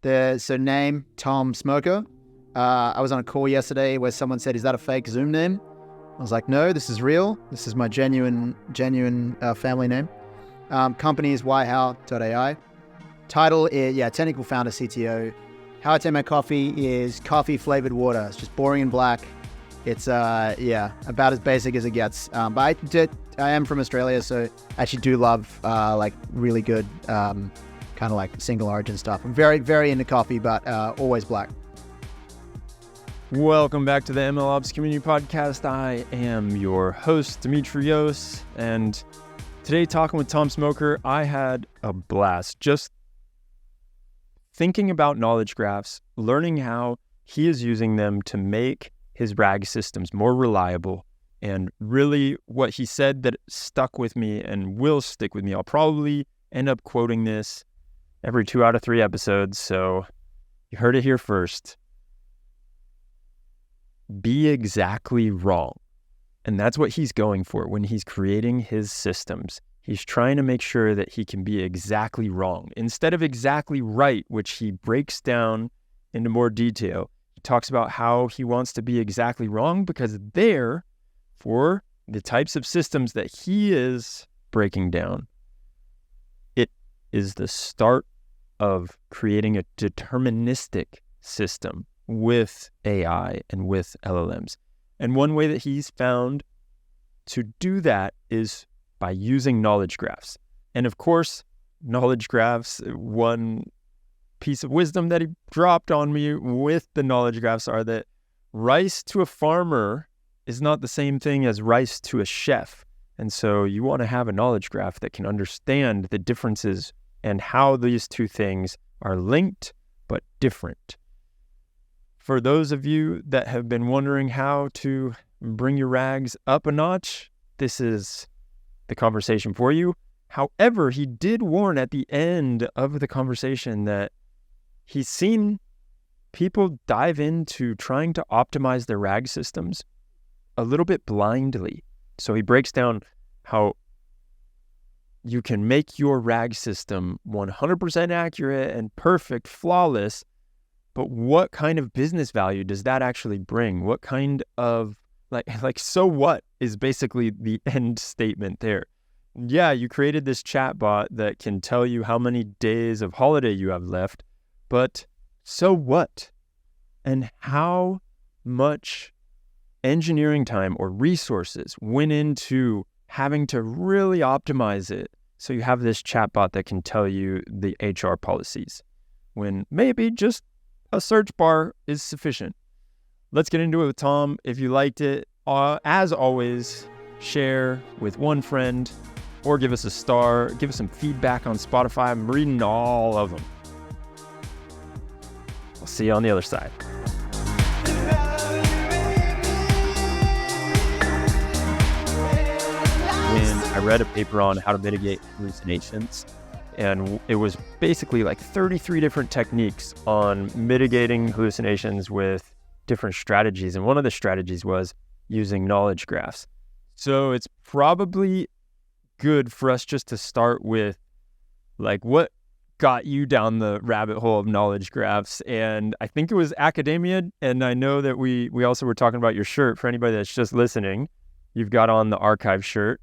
So name, Tom Smoker. I was on a call yesterday where someone said, is that a fake Zoom name? I was like, no, this is real. This is my genuine family name. Company is WhyHow.ai. Title is, technical founder, CTO. How I take my coffee is coffee flavored water. It's just boring and black. It's, about as basic as it gets. But I am from Australia, so I actually do love, really good, kind of like single origin stuff. I'm very, very into coffee, but always black. Welcome back to the MLOps Community Podcast. I am your host, Demetrios, and today talking with Tom Smoker, I had a blast just thinking about knowledge graphs, learning how he is using them to make his RAG systems more reliable, and really what he said that stuck with me and will stick with me. I'll probably end up quoting this every 2 out of 3 episodes, so you heard it here first. Be exactly wrong. And that's what he's going for when he's creating his systems. He's trying to make sure that he can be exactly wrong instead of exactly right, which he breaks down into more detail. He talks about how he wants to be exactly wrong because there, for the types of systems that he is breaking down, it is the start of creating a deterministic system with AI and with LLMs. And one way that he's found to do that is by using knowledge graphs. And of course, knowledge graphs, one piece of wisdom that he dropped on me with the knowledge graphs are that rice to a farmer is not the same thing as rice to a chef. And so you want to have a knowledge graph that can understand the differences and how these two things are linked but different. For those of you that have been wondering how to bring your RAGs up a notch, this is the conversation for you. However, he did warn at the end of the conversation that he's seen people dive into trying to optimize their RAG systems a little bit blindly. So he breaks down how you can make your RAG system 100% accurate and perfect, flawless, but what kind of business value does that actually bring? What kind of, so what is basically the end statement there? Yeah, you created this chatbot that can tell you how many days of holiday you have left, but so what? And how much engineering time or resources went into having to really optimize it so you have this chatbot that can tell you the HR policies, when maybe just a search bar is sufficient. Let's get into it with Tom. If you liked it, as always, share with one friend or give us a star. Give us some feedback on Spotify. I'm reading all of them. I'll see you on the other side. When I read a paper on how to mitigate hallucinations, and it was basically like 33 different techniques on mitigating hallucinations with different strategies. And one of the strategies was using knowledge graphs. So it's probably good for us just to start with what got you down the rabbit hole of knowledge graphs. And I think it was academia. And I know that we also were talking about your shirt. For anybody that's just listening, you've got on the archive shirt,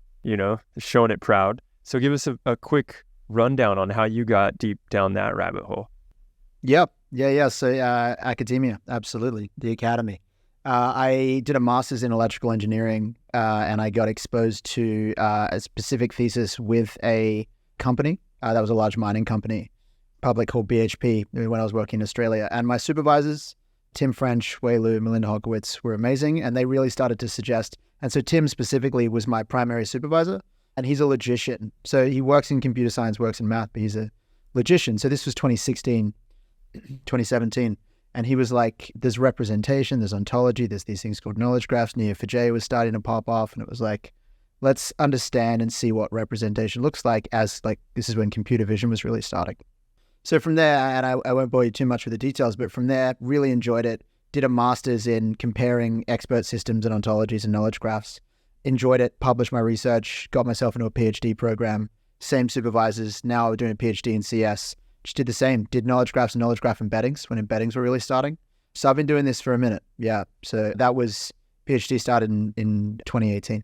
showing it proud. So give us a quick rundown on how you got deep down that rabbit hole. Yep. Yeah. So academia, absolutely. The academy. I did a master's in electrical engineering and I got exposed to a specific thesis with a company. That was a large mining company, public, called BHP, when I was working in Australia. And my supervisors, Tim French, Wei Lu, Melinda Hogowitz, were amazing. And they really started to suggest. And so Tim specifically was my primary supervisor. And he's a logician. So he works in computer science, works in math, but he's a logician. So this was 2016, 2017. And he was like, there's representation, there's ontology, there's these things called knowledge graphs. Neo4j was starting to pop off. And it was like, let's understand and see what representation looks like as this is when computer vision was really starting. So from there, and I won't bore you too much with the details, but from there, really enjoyed it. Did a master's in comparing expert systems and ontologies and knowledge graphs. Enjoyed it, published my research, got myself into a PhD program, same supervisors, now doing a PhD in CS, just did the same. Did knowledge graphs and knowledge graph embeddings when embeddings were really starting. So I've been doing this for a minute. Yeah. So that was PhD started in 2018.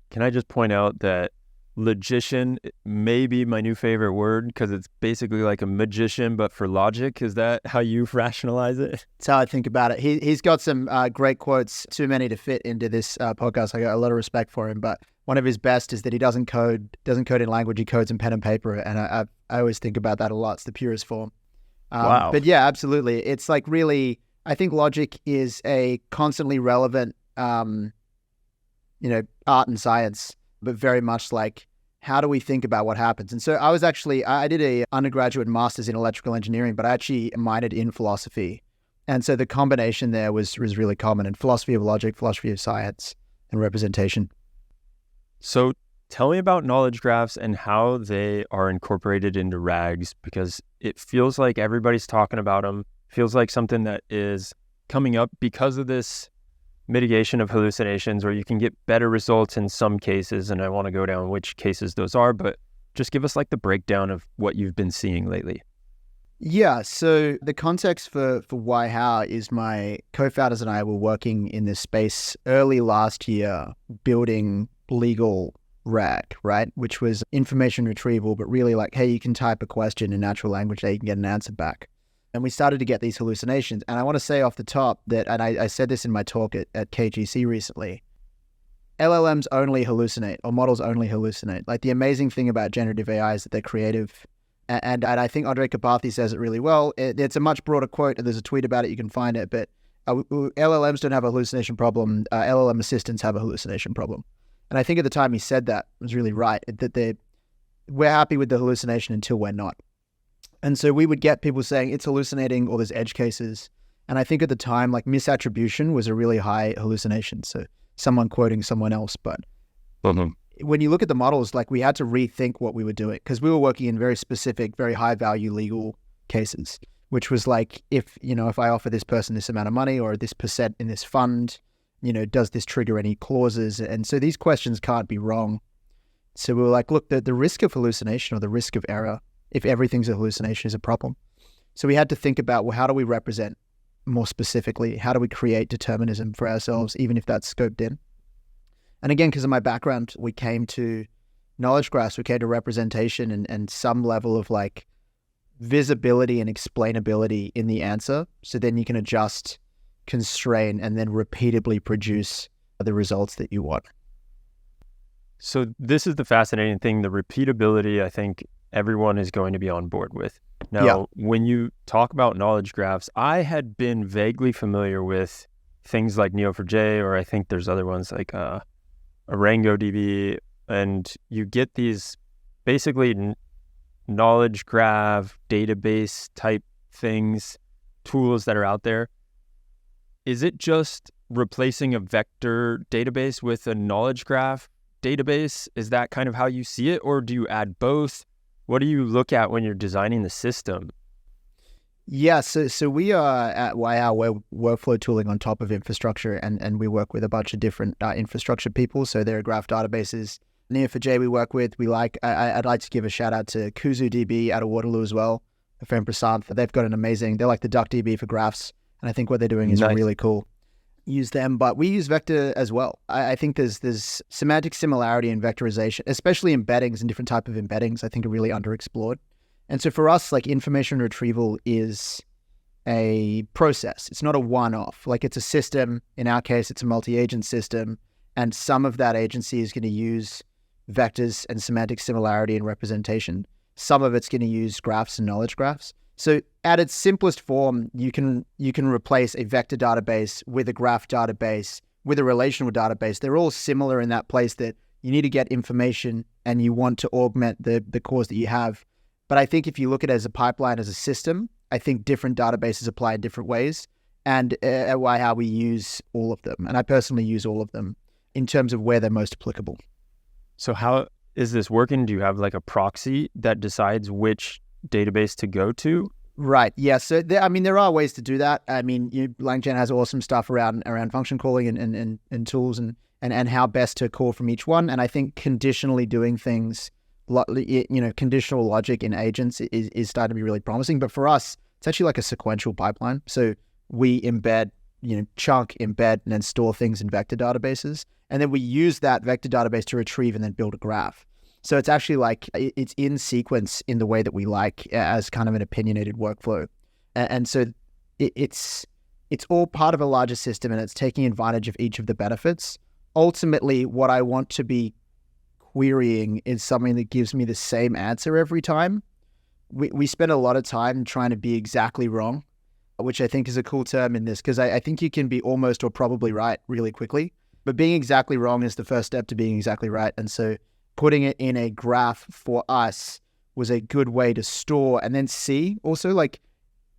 Can I just point out that logician may be my new favorite word because it's basically like a magician, but for logic. Is that how you rationalize it? That's how I think about it. He's got some great quotes, too many to fit into this podcast. I got a lot of respect for him, but one of his best is that he doesn't code in language, he codes in pen and paper. And I always think about that a lot. It's the purest form. Wow. But yeah, absolutely. It's like really, I think logic is a constantly relevant, art and science, but very much like, how do we think about what happens? And so I did a undergraduate master's in electrical engineering, but I actually minored in philosophy. And so the combination there was really common in philosophy of logic, philosophy of science, and representation. So tell me about knowledge graphs and how they are incorporated into RAGs, because it feels like everybody's talking about them. Feels like something that is coming up because of this mitigation of hallucinations, where you can get better results in some cases. And I want to go down which cases those are, but just give us like the breakdown of what you've been seeing lately. Yeah. So the context for WhyHow is my co-founders and I were working in this space early last year, building legal RAG, right? Which was information retrieval, but really like, hey, you can type a question in natural language that you can get an answer back. And we started to get these hallucinations. And I want to say off the top that, and I said this in my talk at KGC recently, LLMs only hallucinate, or models only hallucinate. Like the amazing thing about generative AI is that they're creative. And I think Andre Karpathy says it really well. It's a much broader quote, and there's a tweet about it. You can find it. But LLMs don't have a hallucination problem. LLM assistants have a hallucination problem. And I think at the time he said that was really right, that we're happy with the hallucination until we're not. And so we would get people saying it's hallucinating, or there's edge cases. And I think at the time, like misattribution was a really high hallucination. So someone quoting someone else. But when you look at the models, like we had to rethink what we were doing, because we were working in very specific, very high value legal cases, which was like, if I offer this person this amount of money or this percent in this fund, does this trigger any clauses? And so these questions can't be wrong. So we were like, look, the risk of hallucination or the risk of error, if everything's a hallucination, is a problem. So we had to think about, well, how do we represent more specifically? How do we create determinism for ourselves, even if that's scoped in? And again, because of my background, we came to knowledge graphs, we came to representation and some level of like visibility and explainability in the answer. So then you can adjust, constrain, and then repeatably produce the results that you want. So this is the fascinating thing, the repeatability, I think everyone is going to be on board with. Now, When you talk about knowledge graphs, I had been vaguely familiar with things like Neo4j, or I think there's other ones like ArangoDB, and you get these basically knowledge graph, database type things, tools that are out there. Is it just replacing a vector database with a knowledge graph database? Is that kind of how you see it, or do you add both? What do you look at when you're designing the system? Yeah, so we are at WhyHow, we're workflow tooling on top of infrastructure, and we work with a bunch of different infrastructure people. So there are graph databases. Neo4j we work with. I'd like to give a shout out to KuzuDB out of Waterloo as well, a friend Prasant. They've got they're like the DuckDB for graphs, and I think what they're doing is really cool. Use them, but we use vector as well. I think there's semantic similarity in vectorization, especially embeddings and different type of embeddings, I think are really underexplored. And so for us, like information retrieval is a process. It's not a one-off. Like it's a system. In our case, it's a multi-agent system. And some of that agency is going to use vectors and semantic similarity and representation. Some of it's going to use graphs and knowledge graphs. So at its simplest form, you can replace a vector database with a graph database, with a relational database. They're all similar in that place that you need to get information and you want to augment the cause that you have. But I think if you look at it as a pipeline, as a system, I think different databases apply in different ways. And at WhyHow, we use all of them. And I personally use all of them in terms of where they're most applicable. So how is this working? Do you have like a proxy that decides which database to go to? Right. Yeah. So there are ways to do that. I mean, LangChain has awesome stuff around function calling and tools and how best to call from each one. And I think conditionally doing things conditional logic in agents is starting to be really promising. But for us, it's actually like a sequential pipeline. So we embed, chunk, embed, and then store things in vector databases. And then we use that vector database to retrieve and then build a graph. So it's actually like it's in sequence in the way that we like as kind of an opinionated workflow. And so it's all part of a larger system, and it's taking advantage of each of the benefits. Ultimately, what I want to be querying is something that gives me the same answer every time. We spend a lot of time trying to be exactly wrong, which I think is a cool term in this, because I think you can be almost or probably right really quickly. But being exactly wrong is the first step to being exactly right. And so putting it in a graph for us was a good way to store and then see also, like,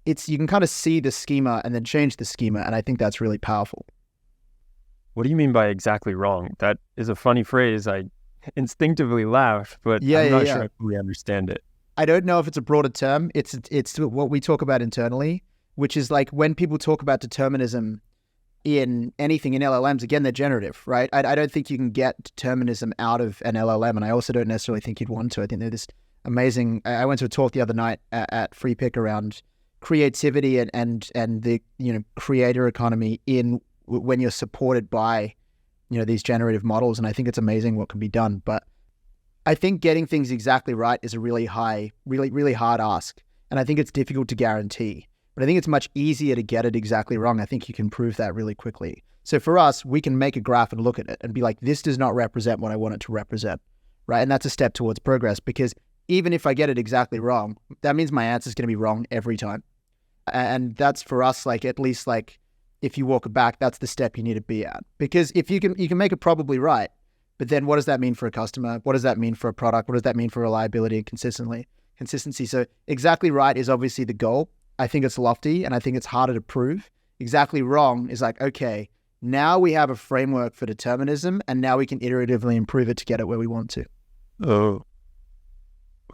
you can kind of see the schema and then change the schema. And I think that's really powerful. What do you mean by exactly wrong? That is a funny phrase. I instinctively laugh, but I'm not sure I fully understand it. I don't know if it's a broader term. It's what we talk about internally, which is like when people talk about determinism in anything in LLMs, again, they're generative, right? I don't think you can get determinism out of an LLM, and I also don't necessarily think you'd want to. I think they're this amazing. I went to a talk the other night at Free Pick around creativity and the creator economy when you're supported by these generative models, and I think it's amazing what can be done. But I think getting things exactly right is a really hard ask, and I think it's difficult to guarantee. But I think it's much easier to get it exactly wrong. I think you can prove that really quickly. So for us, we can make a graph and look at it and be like, this does not represent what I want it to represent, right? And that's a step towards progress, because even if I get it exactly wrong, that means my answer is going to be wrong every time. And that's for us, like, at least, like, if you walk it back, that's the step you need to be at. Because if you can make it probably right, but then what does that mean for a customer? What does that mean for a product? What does that mean for reliability and consistency? So exactly right is obviously the goal. I think it's lofty, and I think it's harder to prove. Exactly wrong is like, okay, now we have a framework for determinism, and now we can iteratively improve it to get it where we want to. Oh,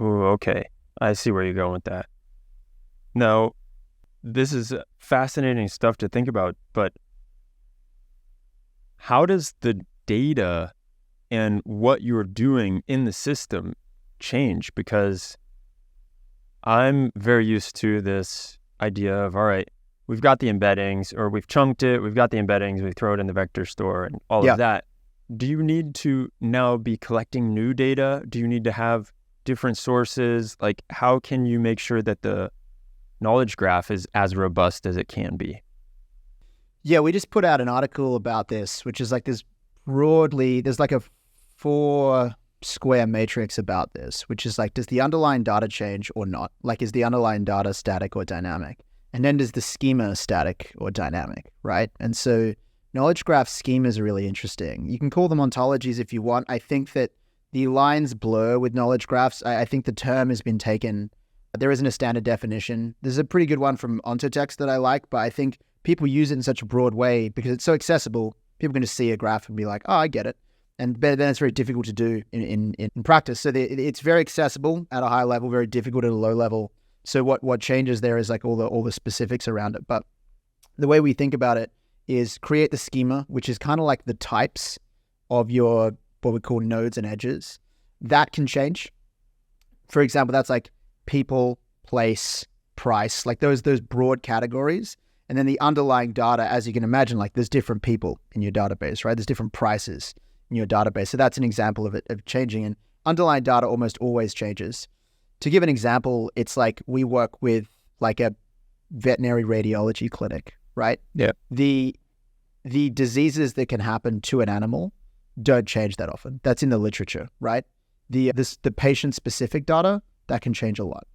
okay. I see where you're going with that. Now, this is fascinating stuff to think about, but how does the data and what you're doing in the system change? Because I'm very used to this idea of, all right, we've got the embeddings, or we've chunked it, we've got the embeddings, we throw it in the vector store and all of that. Do you need to now be collecting new data? Do you need to have different sources? Like, how can you make sure that the knowledge graph is as robust as it can be? Yeah, we just put out an article about this, which is like there's like a 4 square matrix about this, which is like, does the underlying data change or not? Like, is the underlying data static or dynamic? And then does the schema static or dynamic, right? And so knowledge graph schemas are really interesting. You can call them ontologies if you want. I think that the lines blur with knowledge graphs. I think the term has been taken. There isn't a standard definition. There's a pretty good one from Ontotext that I like, but I think people use it in such a broad way because it's so accessible. People can just see a graph and be like, oh, I get it. And then it's very difficult to do in practice. So it's very accessible at a high level, very difficult at a low level. So what changes there is like all the specifics around it. But the way we think about it is create the schema, which is kind of like the types of your what we call nodes and edges. That can change. For example, that's like people, place, price, like those broad categories. And then the underlying data, as you can imagine, like there's different people in your database, right? There's different prices in your database. So that's an example of it, of changing. And underlying data almost always changes. To give an example, it's like we work with like a veterinary radiology clinic, right? Yeah. The diseases that can happen to an animal don't change that often. That's in the literature, right? The patient-specific data, that can change a lot.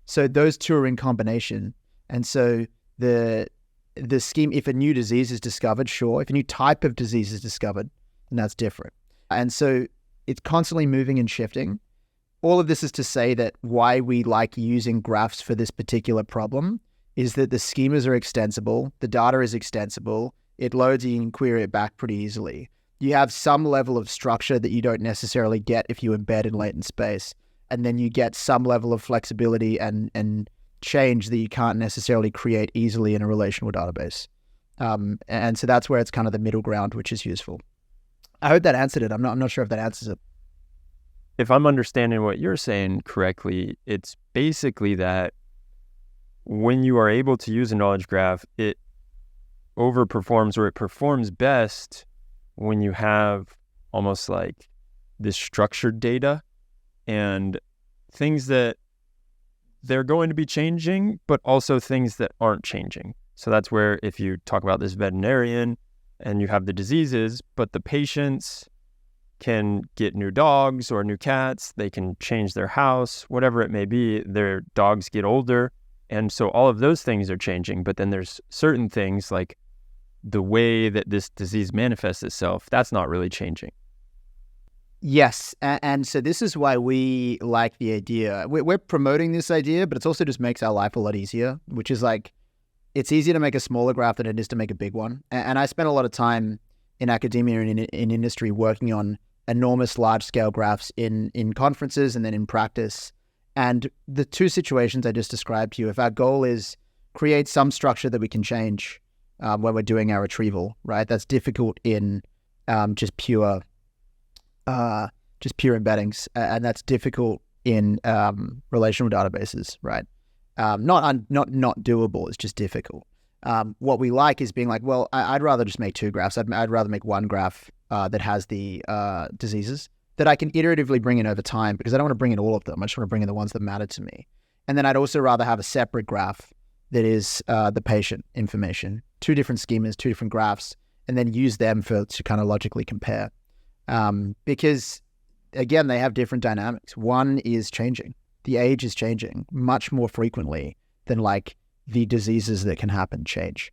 So those two are in combination. And so the scheme, if a new disease is discovered, sure. If a new type of disease is discovered, then that's different. And so it's constantly moving and shifting. All of this is to say that why we like using graphs for this particular problem is that the schemas are extensible, the data is extensible, it loads and you can query it back pretty easily. You have some level of structure that you don't necessarily get if you embed in latent space. And then you get some level of flexibility and change that you can't necessarily create easily in a relational database. And so that's where it's kind of the middle ground, which is useful. I hope that answered it. I'm not sure if that answers it. if I'm understanding what you're saying correctly, it's basically that when you are able to use a knowledge graph, it overperforms, or it performs best when you have almost like this structured data and things that they're going to be changing, but also things that aren't changing. So that's where if you talk about this veterinarian and you have the diseases, but the patients can get new dogs or new cats, they can change their house, whatever it may be, their dogs get older. And so all of those things are changing, but then there's certain things like the way that this disease manifests itself, that's not really changing. Yes. And so this is why we like the idea. We're promoting this idea, but it also just makes our life a lot easier, which is like, it's easier to make a smaller graph than it is to make a big one. And I spent a lot of time in academia and in industry working on enormous large-scale graphs in conferences and then in practice. And the two situations I just described to you, if our goal is create some structure that we can change when we're doing our retrieval, right? That's difficult in just pure embeddings, and that's difficult in relational databases, right? Not doable. It's just difficult. What we like is being like, well, I'd rather just make two graphs. I'd rather make one graph that has the diseases that I can iteratively bring in over time, because I don't want to bring in all of them. I just want to bring in the ones that matter to me. And then I'd also rather have a separate graph that is the patient information, two different schemas, two different graphs, and then use them to kind of logically compare. Because again, they have different dynamics. One is changing. The age is changing much more frequently than like the diseases that can happen change.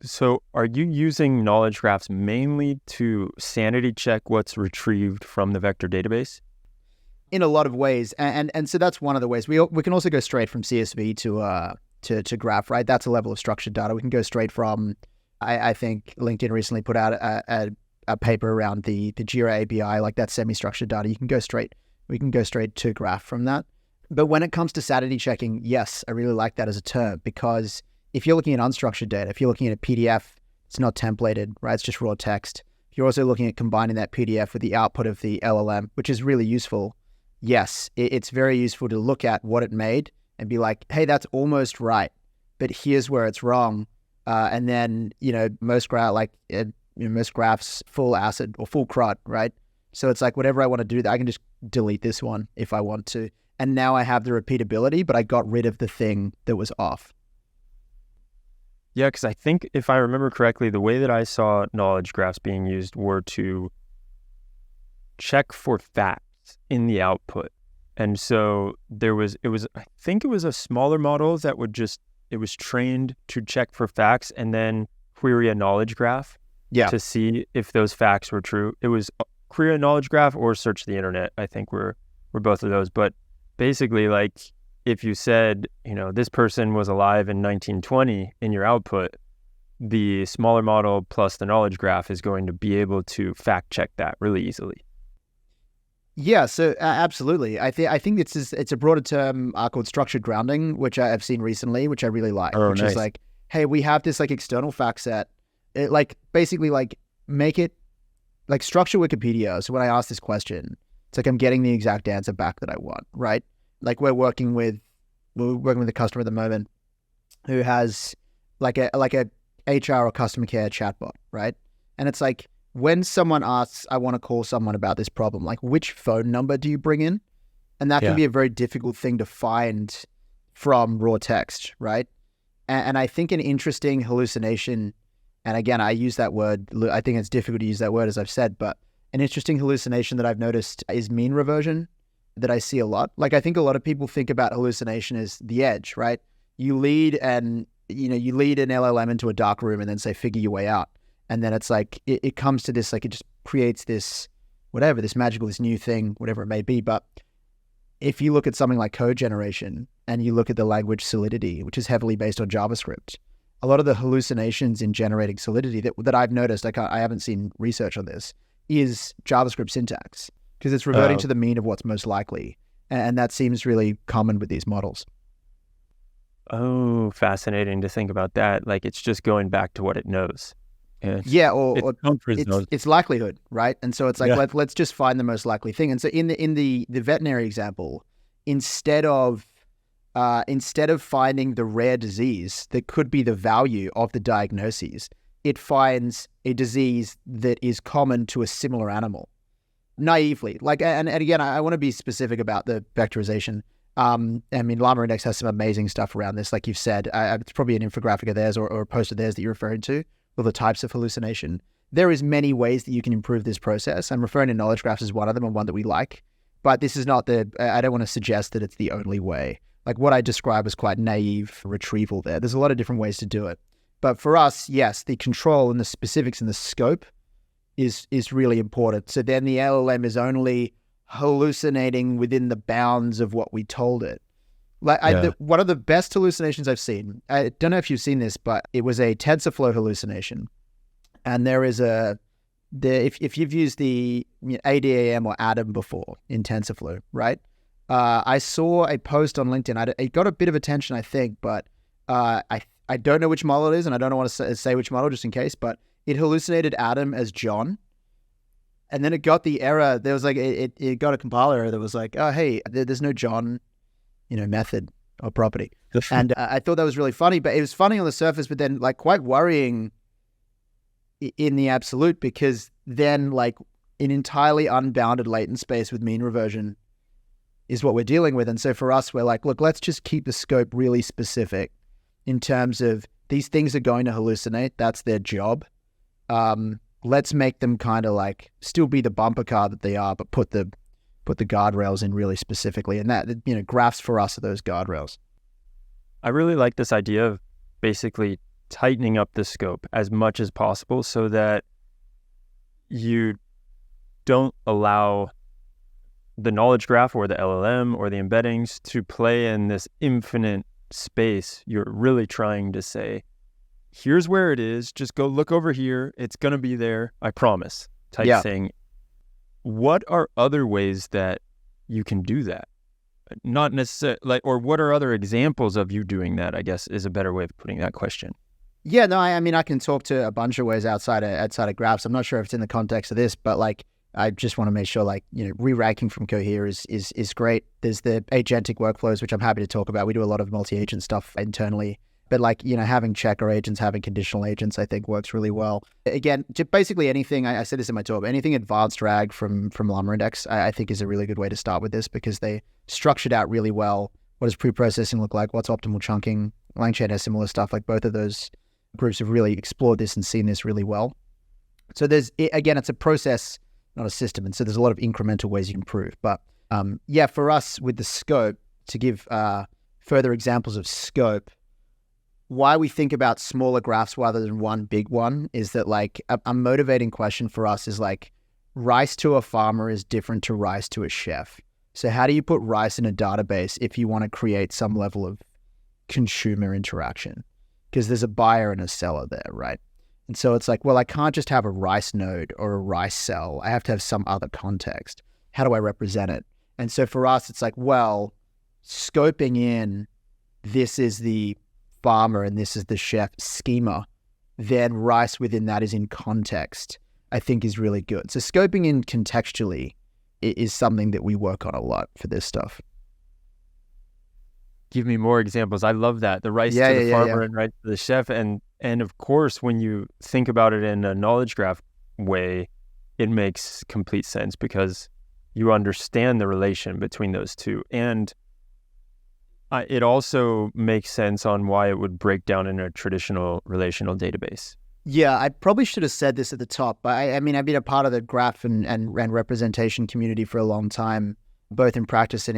So are you using knowledge graphs mainly to sanity check what's retrieved from the vector database? In a lot of ways. And so that's one of the ways. We can also go straight from CSV to graph, right? That's a level of structured data. We can go straight from, I think LinkedIn recently put out a paper around the Jira API, like that semi-structured data. We can go straight to graph from that. But when it comes to sanity checking, yes, I really like that as a term, because if you're looking at unstructured data, if you're looking at a PDF, it's not templated, right? It's just raw text. If you're also looking at combining that PDF with the output of the LLM, which is really useful. Yes, it's very useful to look at what it made and be like, hey, that's almost right, but here's where it's wrong. And then, most graphs, full ACID or full CRUD, right? So it's like, whatever I want to do, I can just delete this one if I want to. And now I have the repeatability, but I got rid of the thing that was off. Yeah, because I think if I remember correctly, the way that I saw knowledge graphs being used were to check for facts in the output. And so I think it was a smaller model that it was trained to check for facts and then query a knowledge graph to see if those facts were true. It was query a knowledge graph or search the internet. I think were both of those. But basically, like, if you said, this person was alive in 1920 in your output, the smaller model plus the knowledge graph is going to be able to fact check that really easily. Yeah, so absolutely. I think it's a broader term called structured grounding, which I've seen recently, which I really like. Which nice. Is like, hey, we have this like external fact set. Basically make it like structure Wikipedia. So when I ask this question, it's like I'm getting the exact answer back that I want, right? Like we're working with a customer at the moment who has like a HR or customer care chatbot, right? And it's like, when someone asks, I want to call someone about this problem, like which phone number do you bring in? And that can be a very difficult thing to find from raw text, right? And I think an interesting hallucination, and again, I use that word, I think it's difficult to use that word as I've said, but an interesting hallucination that I've noticed is mean reversion that I see a lot. Like I think a lot of people think about hallucination as the edge, right? You lead an LLM into a dark room and then say, figure your way out. And then it's like, it comes to this, like it just creates this, this magical, this new thing, whatever it may be. But if you look at something like code generation and you look at the language Solidity, which is heavily based on JavaScript, a lot of the hallucinations in generating Solidity that I've noticed, I haven't seen research on this, is JavaScript syntax, because it's reverting to the mean of what's most likely. And that seems really common with these models. Oh, fascinating to think about that. Like it's just going back to what it knows. And Yeah, it's or comfort zone. it's likelihood, right? And so it's like Yeah. let's just find the most likely thing. And so in the veterinary example, instead of finding the rare disease that could be the value of the diagnoses, it finds a disease that is common to a similar animal. Naively, like, and again, I want to be specific about the vectorization. I mean, Llama Index has some amazing stuff around this. Like you've said, it's probably an infographic of theirs or a post of theirs that you're referring to, or the types of hallucination. There is many ways that you can improve this process. I'm referring to knowledge graphs as one of them and one that we like, but this is not I don't want to suggest that it's the only way. Like what I describe as quite naive retrieval there. There's a lot of different ways to do it. But for us, yes, the control and the specifics and the scope is really important. So then the LLM is only hallucinating within the bounds of what we told it. Like one of the best hallucinations I've seen, I don't know if you've seen this, but it was a TensorFlow hallucination. And there is if you've used the ADAM or Atom before in TensorFlow, right? I saw a post on LinkedIn. It got a bit of attention, I think, but I don't know which model it is, and I don't want to say which model just in case, but it hallucinated Adam as John. And then it got the error. There was like, it got a compiler error that was like, oh, hey, there's no John, method or property. And I thought that was really funny, but it was funny on the surface, but then like quite worrying in the absolute, because then like an entirely unbounded latent space with mean reversion is what we're dealing with. And so for us, we're like, look, let's just keep the scope really specific in terms of these things are going to hallucinate. That's their job. Let's make them kind of like still be the bumper car that they are, but put the guardrails in really specifically. And that, graphs for us are those guardrails. I really like this idea of basically tightening up the scope as much as possible so that you don't allow the knowledge graph or the LLM or the embeddings to play in this infinite space. You're really trying to say, here's where it is. Just go look over here. It's going to be there. I promise. Type thing. What are other ways that you can do that? Not necessarily or what are other examples of you doing that, I guess, is a better way of putting that question. Yeah, no, I mean, I can talk to a bunch of ways outside of graphs. I'm not sure if it's in the context of this, but like, I just want to make sure re-ranking from Cohere is great. There's the agentic workflows, which I'm happy to talk about. We do a lot of multi-agent stuff internally. But having checker agents, having conditional agents, I think works really well. Again, basically anything, I said this in my talk, anything advanced RAG from Llama Index, I think is a really good way to start with this because they structured out really well. What does pre-processing look like? What's optimal chunking? LangChain has similar stuff. Like both of those groups have really explored this and seen this really well. So it's a process, not a system. And so there's a lot of incremental ways you can improve. But for us with the scope, to give further examples of scope, why we think about smaller graphs rather than one big one is that like a motivating question for us is like rice to a farmer is different to rice to a chef. So how do you put rice in a database if you want to create some level of consumer interaction? Because there's a buyer and a seller there, right? And so it's like, well, I can't just have a rice node or a rice cell. I have to have some other context. How do I represent it? And so for us, it's like, well, scoping in this is the farmer and this is the chef schema, then rice within that is in context, I think is really good. So scoping in contextually is something that we work on a lot for this stuff. Give me more examples. I love that. The rice to the farmer and rice to the chef. And of course, when you think about it in a knowledge graph way, it makes complete sense because you understand the relation between those two. And it also makes sense on why it would break down in a traditional relational database. Yeah, I probably should have said this at the top, but I mean, I've been a part of the graph and representation community for a long time, both in practice and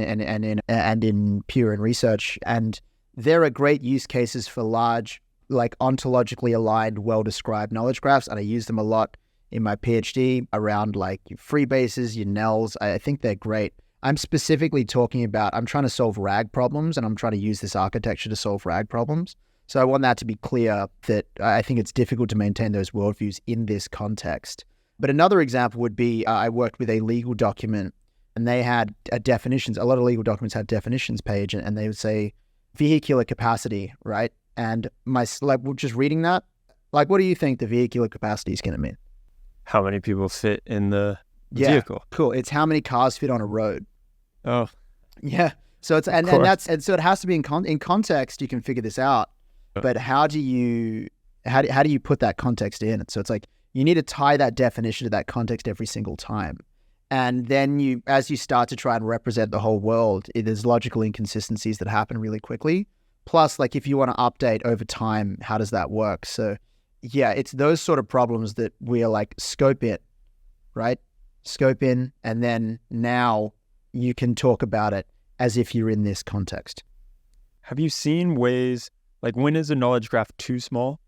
in pure and research. And there are great use cases for large, like ontologically aligned, well-described knowledge graphs, and I use them a lot in my PhD around like your freebases, your nels. I think they're great. I'm specifically talking about, I'm trying to solve RAG problems and I'm trying to use this architecture to solve RAG problems. So I want that to be clear that I think it's difficult to maintain those worldviews in this context. But another example would be, I worked with a legal document and they had definitions. A lot of legal documents have definitions page and they would say vehicular capacity, right? And just reading that, Like, what do you think the vehicular capacity is going to mean? How many people fit in the Yeah, vehicle? cool. It's how many cars fit on a road. Oh, Yeah. So it's and course. so it has to be in context. You can figure this out, but how do you put that context in? So it's like you need to tie that definition to that context every single time, and then as you start to try and represent the whole world, there's logical inconsistencies that happen really quickly. Plus, like if you want to update over time, how does that work? So yeah, it's those sort of problems that we are like scope it, right? Scope in, and then now you can talk about it as if you're in this context. Have you seen ways, like when is a knowledge graph too small?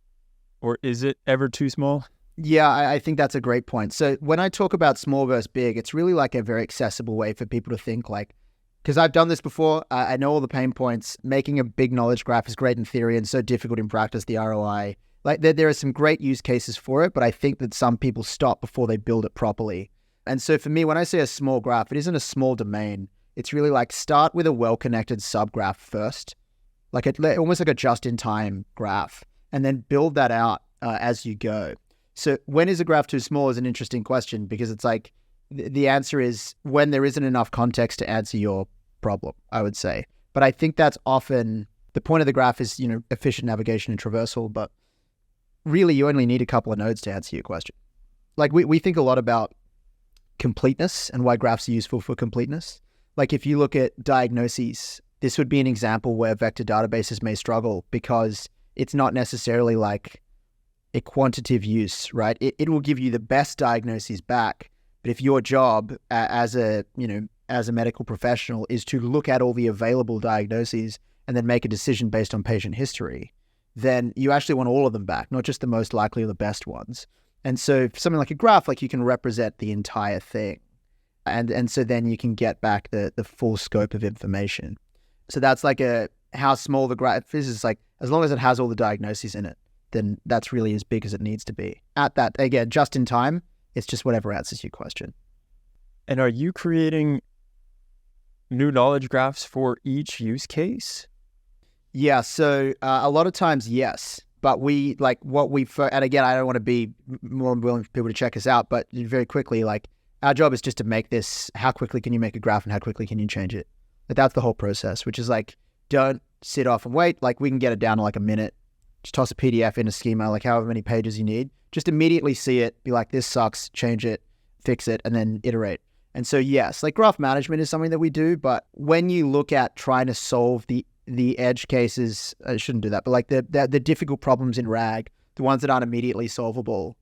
Or is it ever too small? Yeah, I think that's a great point. So when I talk about small versus big, it's really like a very accessible way for people to think like, because I've done this before, I know all the pain points. Making a big knowledge graph is great in theory and so difficult in practice, the ROI. Like there are some great use cases for it, but I think that some people stop before they build it properly. And so for me, when I say a small graph, it isn't a small domain. It's really like start with a well-connected subgraph first, like almost like a just-in-time graph, and then build that out as you go. So when is a graph too small is an interesting question, because it's like the answer is when there isn't enough context to answer your problem, I would say. But I think that's often the point of the graph is, efficient navigation and traversal, but really you only need a couple of nodes to answer your question. Like we think a lot about completeness and why graphs are useful for completeness. Like if you look at diagnoses, this would be an example where vector databases may struggle because it's not necessarily like a quantitative use, right? It will give you the best diagnoses back. But if your job as a medical professional is to look at all the available diagnoses and then make a decision based on patient history, then you actually want all of them back, not just the most likely or the best ones. And so for something like a graph, like you can represent the entire thing. And so then you can get back the full scope of information. So that's like how small the graph is. It's like, as long as it has all the diagnoses in it, then that's really as big as it needs to be. At that, again, just in time, it's just whatever answers your question. And are you creating new knowledge graphs for each use case? Yeah, so a lot of times, yes. But and again, I don't want to be more willing for people to check us out, but very quickly, like our job is just to make this, how quickly can you make a graph and how quickly can you change it? Like that's the whole process, which is like, don't sit off and wait. Like we can get it down to like a minute. Just toss a PDF in a schema, like however many pages you need. Just immediately see it, be like, this sucks, change it, fix it, and then iterate. And so yes, like graph management is something that we do, but when you look at trying to solve the edge cases, I shouldn't do that, but like the difficult problems in RAG, the ones that aren't immediately solvable,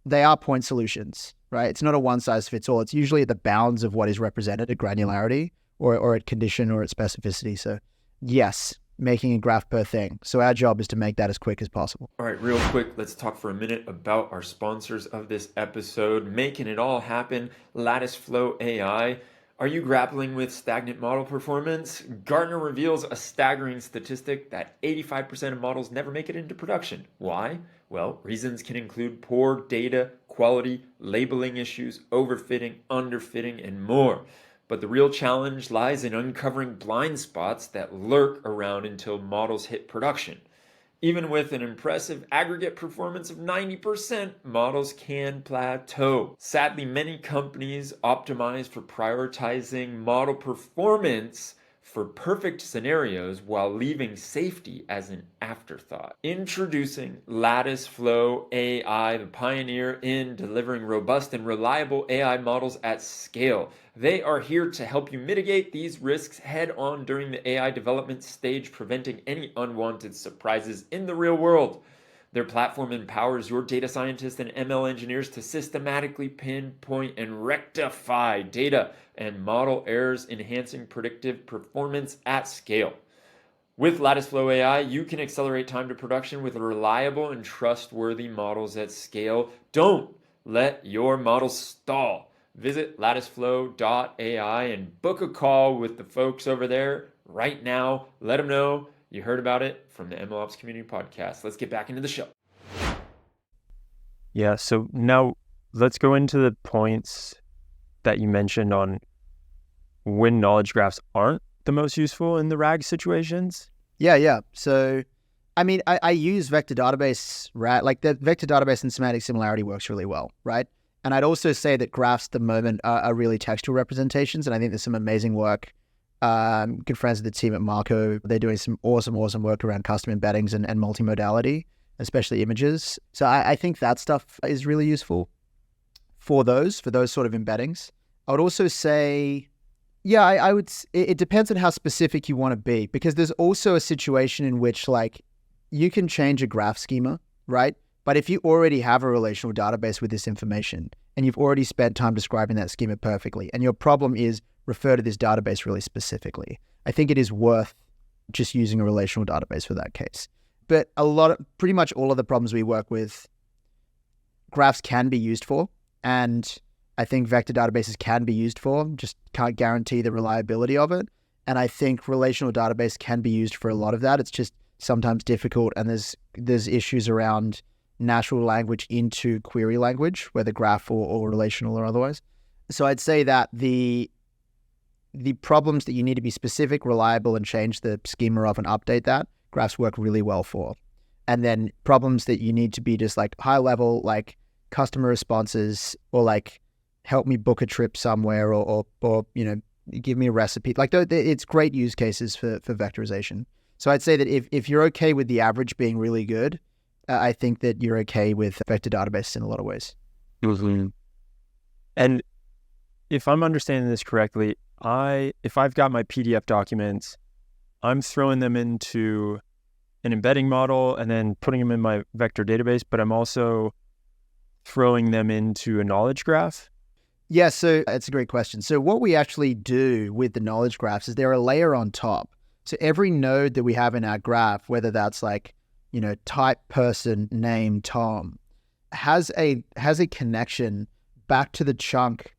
they are point solutions, right? It's not a one size fits all. It's usually at the bounds of what is represented at granularity or at condition or at specificity. So yes, making a graph per thing. So our job is to make that as quick as possible. All right, real quick, let's talk for a minute about our sponsors of this episode, making it all happen, LatticeFlow AI. Are you grappling with stagnant model performance? Gartner reveals a staggering statistic that 85% of models never make it into production. Why? Well, reasons can include poor data quality, labeling issues, overfitting, underfitting, and more. But the real challenge lies in uncovering blind spots that lurk around until models hit production. Even with an impressive aggregate performance of 90%, models can plateau. Sadly, many companies optimize for prioritizing model performance for perfect scenarios while leaving safety as an afterthought. Introducing LatticeFlow AI, the pioneer in delivering robust and reliable AI models at scale. They are here to help you mitigate these risks head on during the AI development stage, preventing any unwanted surprises in the real world. Their platform empowers your data scientists and ML engineers to systematically pinpoint and rectify data and model errors, enhancing predictive performance at scale. With LatticeFlow AI, you can accelerate time to production with reliable and trustworthy models at scale. Don't let your models stall. Visit LatticeFlow.ai and book a call with the folks over there right now. Let them know you heard about it from the MLOps Community Podcast. Let's get back into the show. Yeah, so now let's go into the points that you mentioned on when knowledge graphs aren't the most useful in the RAG situations. Yeah. So I mean, I use vector database, right? Like the vector database and semantic similarity works really well, right? And I'd also say that graphs at the moment are really textual representations. And I think there's some amazing work. Good friends of the team at Marco, they're doing some awesome work around custom embeddings and multimodality, especially images. So I think that stuff is really useful for those sort of embeddings. I would also say, yeah, I would, it depends on how specific you want to be, because there's also a situation in which like you can change a graph schema, right? But if you already have a relational database with this information and you've already spent time describing that schema perfectly, and your problem is refer to this database really specifically, I think it is worth just using a relational database for that case. But pretty much all of the problems we work with, graphs can be used for, and I think vector databases can be used for, just can't guarantee the reliability of it. And I think relational database can be used for a lot of that. It's just sometimes difficult, and there's issues around natural language into query language, whether graph or relational or otherwise. So I'd say that the problems that you need to be specific, reliable, and change the schema of and update that, graphs work really well for. And then problems that you need to be just like high level, like customer responses, or like help me book a trip somewhere, or you know, give me a recipe. Like it's great use cases for vectorization. So I'd say that if you're okay with the average being really good, I think that you're okay with vector database in a lot of ways. Mm-hmm. And if I'm understanding this correctly, if I've got my PDF documents, I'm throwing them into an embedding model and then putting them in my vector database, but I'm also throwing them into a knowledge graph. Yeah, so that's a great question. So what we actually do with the knowledge graphs is they're a layer on top. So every node that we have in our graph, whether that's like, you know, type, person, name, Tom, has a connection back to the chunk,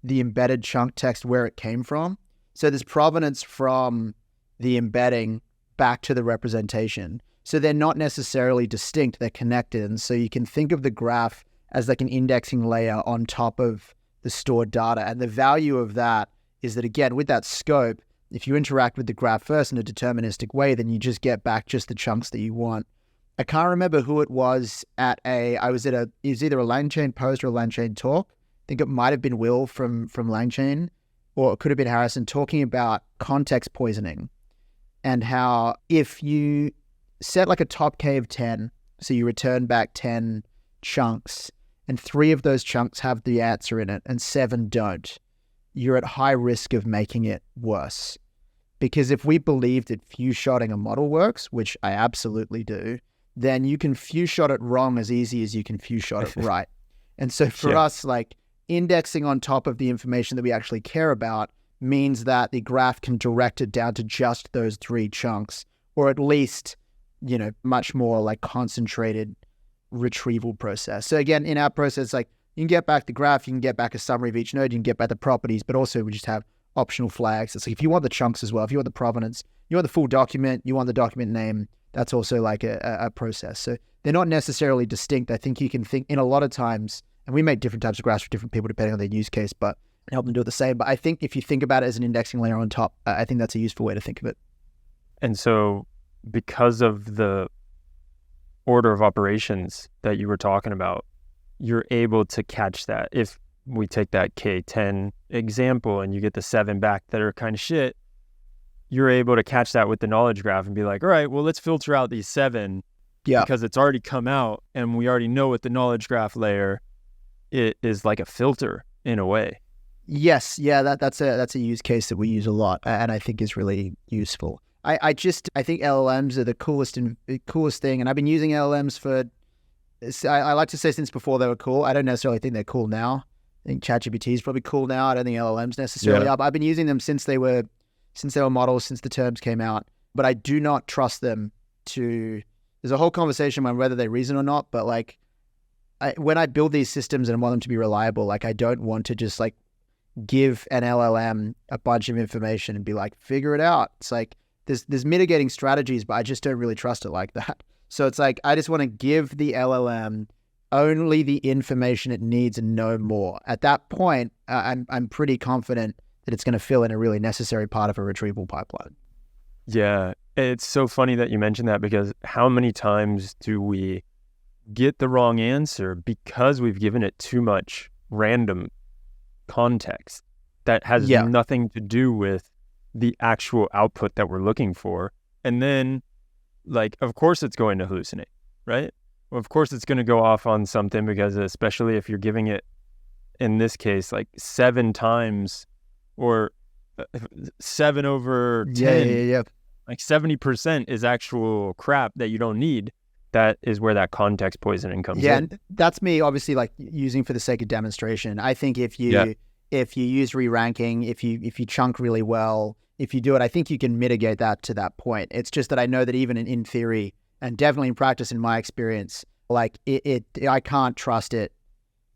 the embedded chunk text where it came from. So there's provenance from the embedding back to the representation. So they're not necessarily distinct, they're connected. And so you can think of the graph as like an indexing layer on top of the stored data. And the value of that is that, again, with that scope, if you interact with the graph first in a deterministic way, then you just get back just the chunks that you want. I can't remember who it was it was either a LangChain post or a LangChain talk. I think it might have been Will from LangChain, or it could have been Harrison, talking about context poisoning and how if you set like a top K of 10, so you return back 10 chunks, and 3 of those chunks have the answer in it and 7 don't, you're at high risk of making it worse. Because if we believe that few-shotting a model works, which I absolutely do, then you can few-shot it wrong as easy as you can few-shot it right. And so for us, like indexing on top of the information that we actually care about means that the graph can direct it down to just those 3 chunks, or at least, you know, much more like concentrated retrieval process. So again, in our process, like you can get back the graph, you can get back a summary of each node, you can get back the properties, but also we just have optional flags. It's like if you want the chunks as well, if you want the provenance, you want the full document, you want the document name, that's also like a process. So they're not necessarily distinct. I think you can think in a lot of times, and we make different types of graphs for different people depending on their use case, but help them do it the same. But I think if you think about it as an indexing layer on top, I think that's a useful way to think of it. And so because of the order of operations that you were talking about, you're able to catch that. If we take that K10 example and you get the 7 back that are kind of shit, you're able to catch that with the knowledge graph and be like, all right, well, let's filter out these 7 because it's already come out and we already know with the knowledge graph layer, it is like a filter in a way. Yes. Yeah, that's a use case that we use a lot and I think is really useful. I think LLMs are the coolest thing, and I've been using LLMs for, I like to say since before they were cool. I don't necessarily think they're cool now. I think ChatGPT is probably cool now. I don't think LLMs necessarily are. But I've been using them since they were models, since the terms came out. But I do not trust them to. There's a whole conversation on whether they reason or not. But like, when I build these systems and I want them to be reliable, like I don't want to just like give an LLM a bunch of information and be like, figure it out. It's like there's mitigating strategies, but I just don't really trust it like that. So it's like I just want to give the LLM only the information it needs and no more. At that point, I'm pretty confident that it's going to fill in a really necessary part of a retrieval pipeline. Yeah, It's so funny that you mentioned that, because how many times do we get the wrong answer because we've given it too much random context that has Yeah. nothing to do with the actual output that we're looking for. And then, like, of course it's going to hallucinate, right? Well, of course it's going to go off on something, because especially if you're giving it, in this case, like 7 times or 7 over 10, Yeah. like 70% is actual crap that you don't need. That is where that context poisoning comes Yeah, in. and that's me obviously like using for the sake of demonstration. I think if you use re-ranking, if you chunk really well, if you do it, I think you can mitigate that to that point. It's just that I know that even in theory and definitely in practice, in my experience, like I can't trust it.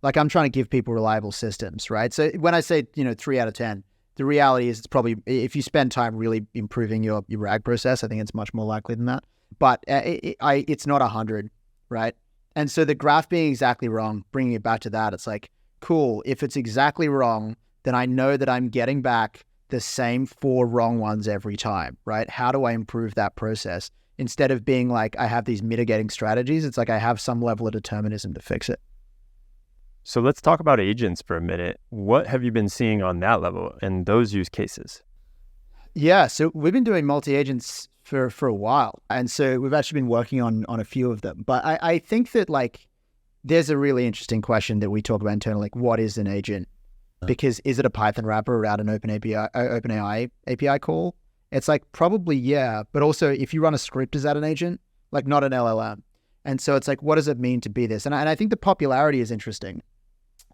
Like, I'm trying to give people reliable systems, right? So when I say 3 out of 10, the reality is it's probably, if you spend time really improving your RAG process, I think it's much more likely than that. But it's not 100, right? And so the graph being exactly wrong, bringing it back to that, it's like, cool. If it's exactly wrong, then I know that I'm getting back the same 4 wrong ones every time, right? How do I improve that process? Instead of being like, I have these mitigating strategies, it's like I have some level of determinism to fix it. So let's talk about agents for a minute. What have you been seeing on that level and those use cases? Yeah, so we've been doing multi-agents for a while. And so we've actually been working on a few of them. But I think that like there's a really interesting question that we talk about internally, like what is an agent? Because is it a Python wrapper around an OpenAI API call? It's like probably yeah, but also if you run a script, is that an agent? Like not an LLM. And so it's like, what does it mean to be this? And I think the popularity is interesting.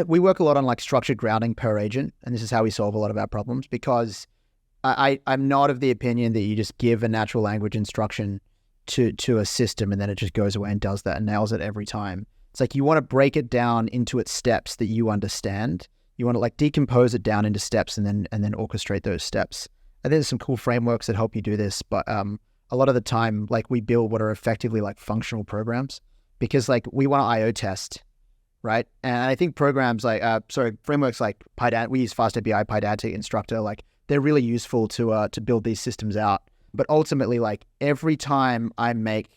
We work a lot on like structured grounding per agent, and this is how we solve a lot of our problems, because I'm not of the opinion that you just give a natural language instruction to a system and then it just goes away and does that and nails it every time. It's like you want to break it down into its steps that you understand. You want to like decompose it down into steps and then orchestrate those steps. I think there's some cool frameworks that help you do this, but a lot of the time, like we build what are effectively like functional programs, because like we want to IO test, right? And I think frameworks like PyDant, we use FastAPI, Pydantic, Instructor, like they're really useful to build these systems out. But ultimately, like every time I make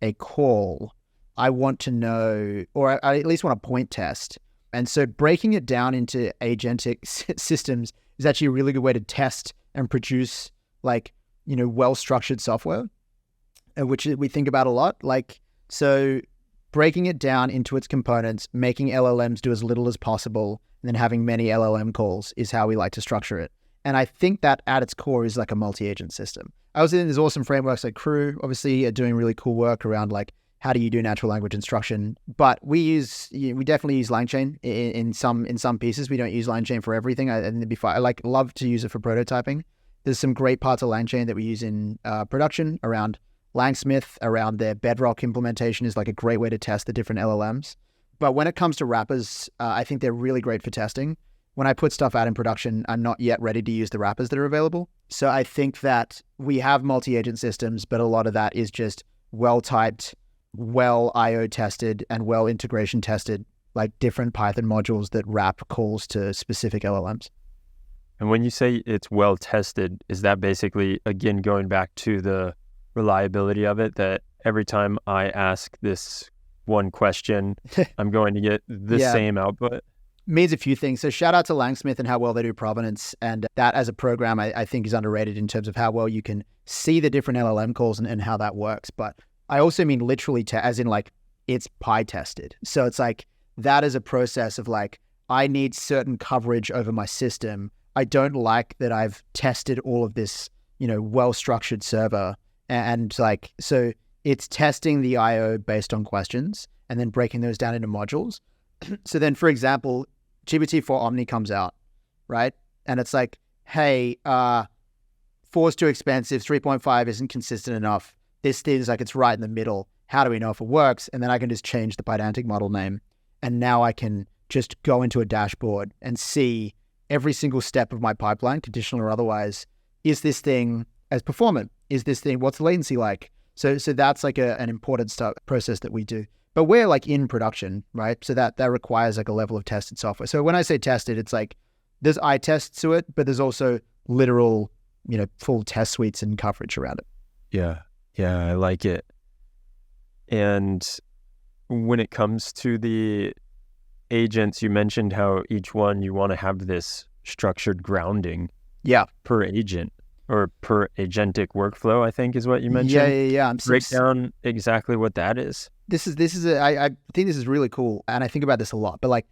a call, I want to know, or I at least want to point test. And so breaking it down into agentic systems is actually a really good way to test and produce like, well-structured software, which we think about a lot. Like, so breaking it down into its components, making LLMs do as little as possible, and then having many LLM calls is how we like to structure it. And I think that at its core is like a multi-agent system. I was in there's awesome frameworks like Crew, obviously, are doing really cool work around like how do you do natural language instruction. But we definitely use LangChain in some pieces. We don't use LangChain for everything. I love to use it for prototyping. There's some great parts of LangChain that we use in production around Langsmith, around their Bedrock implementation is like a great way to test the different LLMs. But when it comes to wrappers, I think they're really great for testing. When I put stuff out in production, I'm not yet ready to use the wrappers that are available. So I think that we have multi-agent systems, but a lot of that is just well-typed, well IO tested, and well integration tested, like different Python modules that wrap calls to specific LLMs. And when you say it's well tested, is that basically, again, going back to the reliability of it, that every time I ask this one question, I'm going to get the same output? Means a few things. So shout out to Langsmith and how well they do provenance. And that as a program, I think is underrated in terms of how well you can see the different LLM calls and how that works. But I also mean literally as in like it's Py tested. So it's like that is a process of like, I need certain coverage over my system. I don't like that I've tested all of this, well-structured server. And like, so it's testing the IO based on questions and then breaking those down into modules. So then, for example, GPT-4 Omni comes out, right? And it's like, hey, 4 is too expensive, 3.5 isn't consistent enough. This thing is like, it's right in the middle. How do we know if it works? And then I can just change the Pydantic model name. And now I can just go into a dashboard and see every single step of my pipeline, conditional or otherwise. Is this thing as performant? Is this thing, what's the latency like? So that's like an important process that we do. But we're like in production, right? So that requires like a level of tested software. So when I say tested, it's like there's eye tests to it, but there's also literal, full test suites and coverage around it. Yeah. Yeah, I like it. And when it comes to the agents, you mentioned how each one you want to have this structured grounding Yeah. per agent or per agentic workflow, I think is what you Yeah, mentioned. yeah. Break down exactly what that is. I think this is really cool, and I think about this a lot. But like,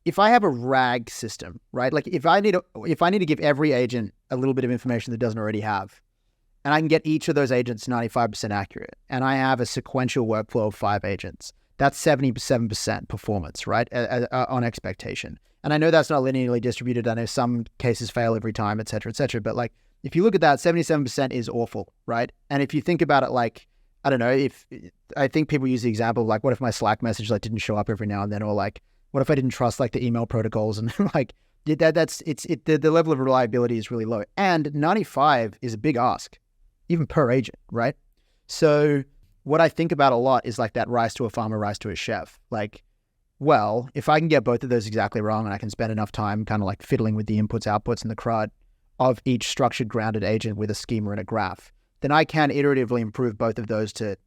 if I have a RAG system, right? Like, if I need to give every agent a little bit of information that it doesn't already have, and I can get each of those agents 95% accurate, and I have a sequential workflow of 5 agents, that's 77% performance, right? On expectation. And I know that's not linearly distributed. I know some cases fail every time, et cetera, et cetera. But like, if you look at that, 77% is awful, right? And if you think about it, like, I don't know, I think people use the example of like, what if my Slack message like didn't show up every now and then, or like, what if I didn't trust like the email protocols, and like the level of reliability is really low. And 95 is a big ask, even per agent, right? So what I think about a lot is like that rise to a farmer, rise to a chef. Like, well, if I can get both of those exactly wrong, and I can spend enough time kind of like fiddling with the inputs, outputs, and the CRUD of each structured grounded agent with a schema and a graph, then I can iteratively improve both of those to,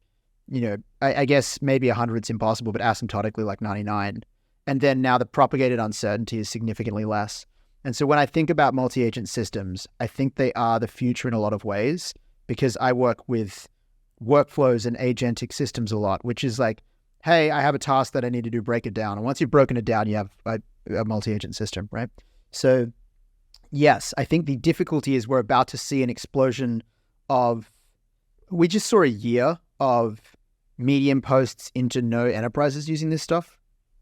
I guess maybe 100's impossible, but asymptotically like 99. And then now the propagated uncertainty is significantly less. And so when I think about multi-agent systems, I think they are the future in a lot of ways, because I work with workflows and agentic systems a lot, which is like, hey, I have a task that I need to do, break it down. And once you've broken it down, you have a multi-agent system, right? So yes, I think the difficulty is we're about to see an explosion we just saw a year of medium posts into no enterprises using this stuff,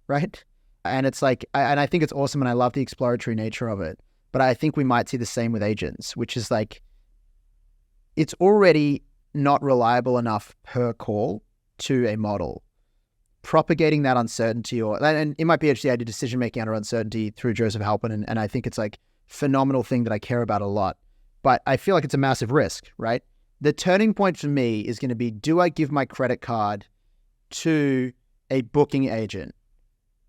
right? And it's like, and I think it's awesome, and I love the exploratory nature of it. But I think we might see the same with agents, which is like, it's already not reliable enough per call to a model. Propagating that uncertainty, and in my PhD, I did decision-making under uncertainty through Joseph Halpin, and I think it's like phenomenal thing that I care about a lot. But I feel like it's a massive risk, right? The turning point for me is going to be, do I give my credit card to a booking agent?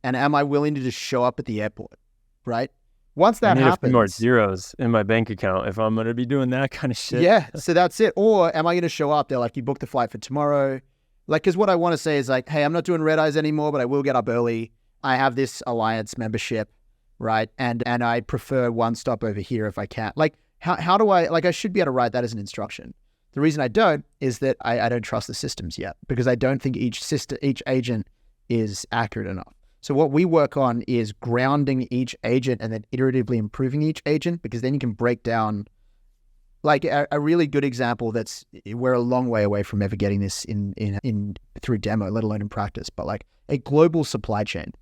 And am I willing to just show up at the airport, right? Once that I need happens, a few more zeros in my bank account if I'm going to be doing that kind of shit. Yeah, so that's it. Or am I going to show up? They're like, you booked the flight for tomorrow. Like, because what I want to say is like, hey, I'm not doing red eyes anymore, but I will get up early. I have this Alliance membership, right? And I prefer one stop over here if I can. Like, how do I should be able to write that as an instruction. The reason I don't is that I don't trust the systems yet, because I don't think each agent is accurate enough. So what we work on is grounding each agent and then iteratively improving each agent, because then you can break down, like a really good example we're a long way away from ever getting this in through demo, let alone in practice, but like a global supply chain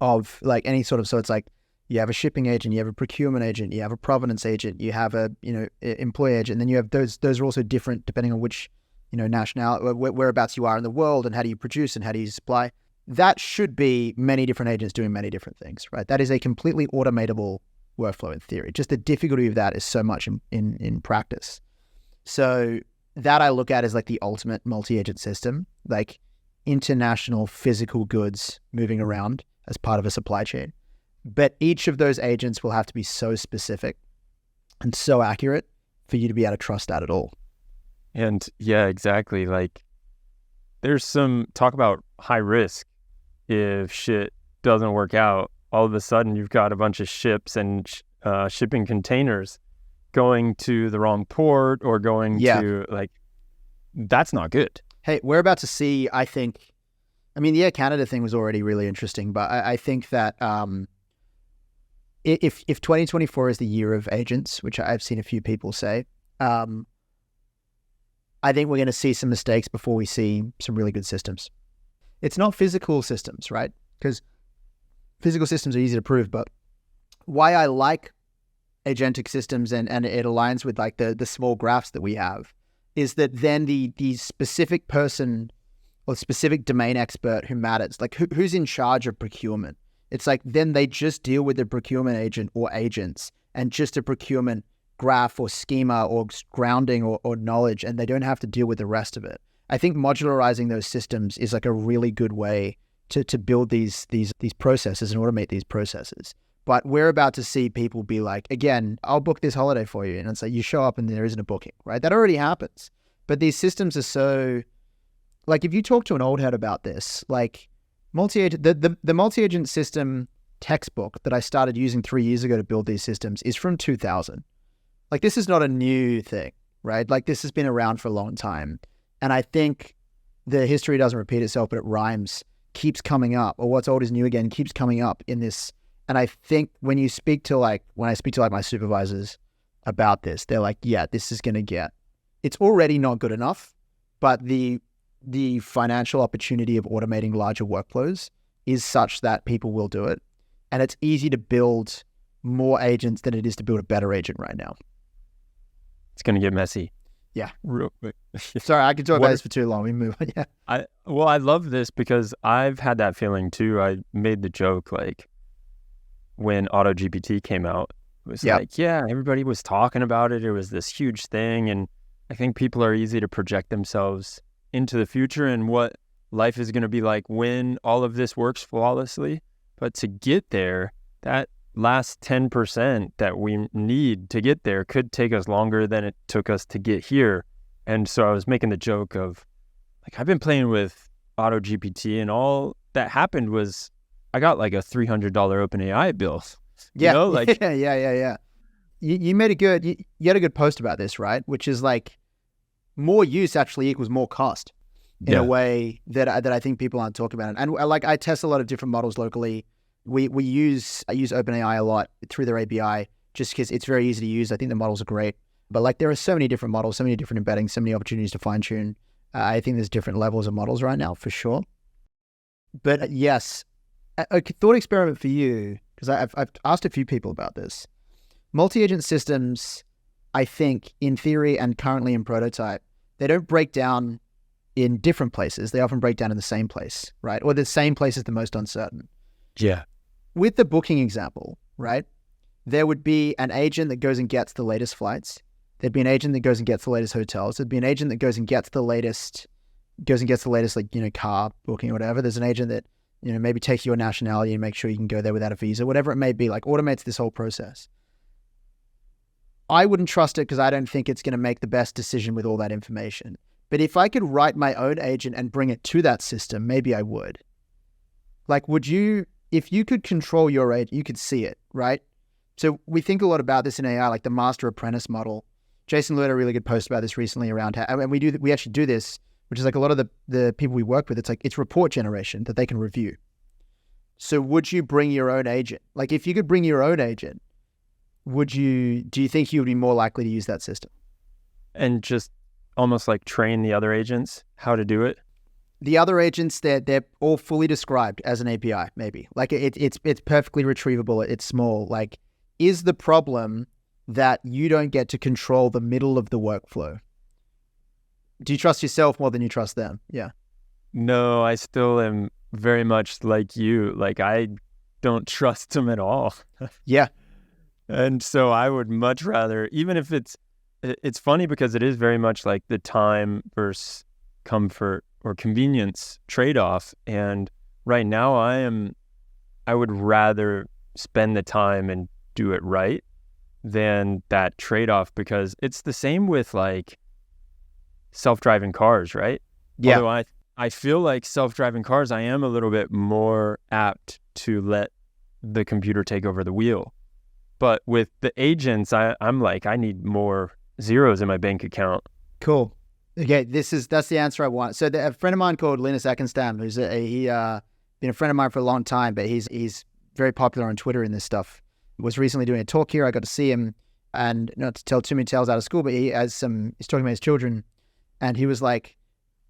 of like any sort of, so it's like you have a shipping agent, you have a procurement agent, you have a provenance agent, you have a, employee agent, and then you have those are also different depending on which, nationality, whereabouts you are in the world, and how do you produce and how do you supply. That should be many different agents doing many different things, right? That is a completely automatable workflow in theory. Just the difficulty of that is so much in practice. So that I look at as like the ultimate multi-agent system, like international physical goods moving around as part of a supply chain. But each of those agents will have to be so specific and so accurate for you to be able to trust that at all. And yeah, exactly. Like, there's some talk about high risk. If shit doesn't work out, all of a sudden you've got a bunch of ships and shipping containers going to the wrong port or going to, like, that's not good. Hey, we're about to see, I think, the Air Canada thing was already really interesting, but I think that if 2024 is the year of agents, which I've seen a few people say, I think we're going to see some mistakes before we see some really good systems. It's not physical systems, right? Because physical systems are easy to prove, but why I like agentic systems and it aligns with like the small graphs that we have is that then the specific person or specific domain expert who matters, like who's in charge of procurement. It's like then they just deal with the procurement agent or agents and just a procurement graph or schema or grounding or knowledge, and they don't have to deal with the rest of it. I think modularizing those systems is like a really good way to build these processes and automate these processes. But we're about to see people be like, again, I'll book this holiday for you. And it's like, you show up and there isn't a booking, right? That already happens. But these systems are so, like, if you talk to an old head about this, like the multi-agent system textbook that I started using 3 years ago to build these systems is from 2000. Like, this is not a new thing, right? Like, this has been around for a long time. And I think the history doesn't repeat itself, but it rhymes, keeps coming up, or what's old is new again keeps coming up in this. And I think when I speak to my supervisors about this, they're like, yeah, this is going to get, it's already not good enough, but the financial opportunity of automating larger workflows is such that people will do it. And it's easy to build more agents than it is to build a better agent right now. It's going to get messy. Yeah. Real quick. Sorry, I could talk about this for too long. We move on. Yeah. I love this because I've had that feeling too. I made the joke, like, when AutoGPT came out, it was like, yeah, everybody was talking about it. It was this huge thing. And I think people are easy to project themselves into the future and what life is going to be like when all of this works flawlessly. But to get there, that last 10% that we need to get there could take us longer than it took us to get here. And so I was making the joke of, like, I've been playing with AutoGPT and all that happened was I got like a $300 OpenAI bill. Yeah. You know, like, yeah. You made you had a good post about this, right? Which is like, more use actually equals more cost in a way that I think people aren't talking about. And like, I test a lot of different models locally. I use OpenAI a lot through their API just because it's very easy to use. I think the models are great, but like, there are so many different models, so many different embeddings, so many opportunities to fine tune. I think there's different levels of models right now for sure. But yes, a thought experiment for you, because I've asked a few people about this. Multi-agent systems, I think, in theory and currently in prototype, they don't break down in different places. They often break down in the same place, right? Or the same place is the most uncertain. Yeah. With the booking example, right? There would be an agent that goes and gets the latest flights. There'd be an agent that goes and gets the latest hotels. There'd be an agent that goes and gets the latest, like, car booking or whatever. There's an agent that, maybe takes your nationality and makes sure you can go there without a visa, whatever it may be, like, automates this whole process. I wouldn't trust it because I don't think it's going to make the best decision with all that information. But if I could write my own agent and bring it to that system, maybe I would. Like, if you could control your agent, you could see it, right? So we think a lot about this in AI, like the master apprentice model. Jason Lew had a really good post about this recently around how, and we actually do this, which is like a lot of the people we work with, it's report generation that they can review. So would you bring your own agent? Like, if you could bring your own agent, do you think you would be more likely to use that system? And just almost like train the other agents how to do it? The other agents, they're all fully described as an API, maybe. Like, it's perfectly retrievable, it's small. Like, is the problem that you don't get to control the middle of the workflow? Do you trust yourself more than you trust them? Yeah. No, I still am very much like you. Like, I don't trust them at all. Yeah. And so I would much rather, even if it's funny because it is very much like the time versus comfort or convenience trade-off. And right now I would rather spend the time and do it right than that trade-off, because it's the same with like self-driving cars, right? Yeah. Although I feel like self-driving cars, I am a little bit more apt to let the computer take over the wheel. But with the agents, I'm like, I need more zeros in my bank account. Cool. Okay, that's the answer I want. So a friend of mine called Linus Eckenstam, who's been a friend of mine for a long time, but he's very popular on Twitter in this stuff, was recently doing a talk here. I got to see him, and not to tell too many tales out of school, but he's talking about his children, and he was like,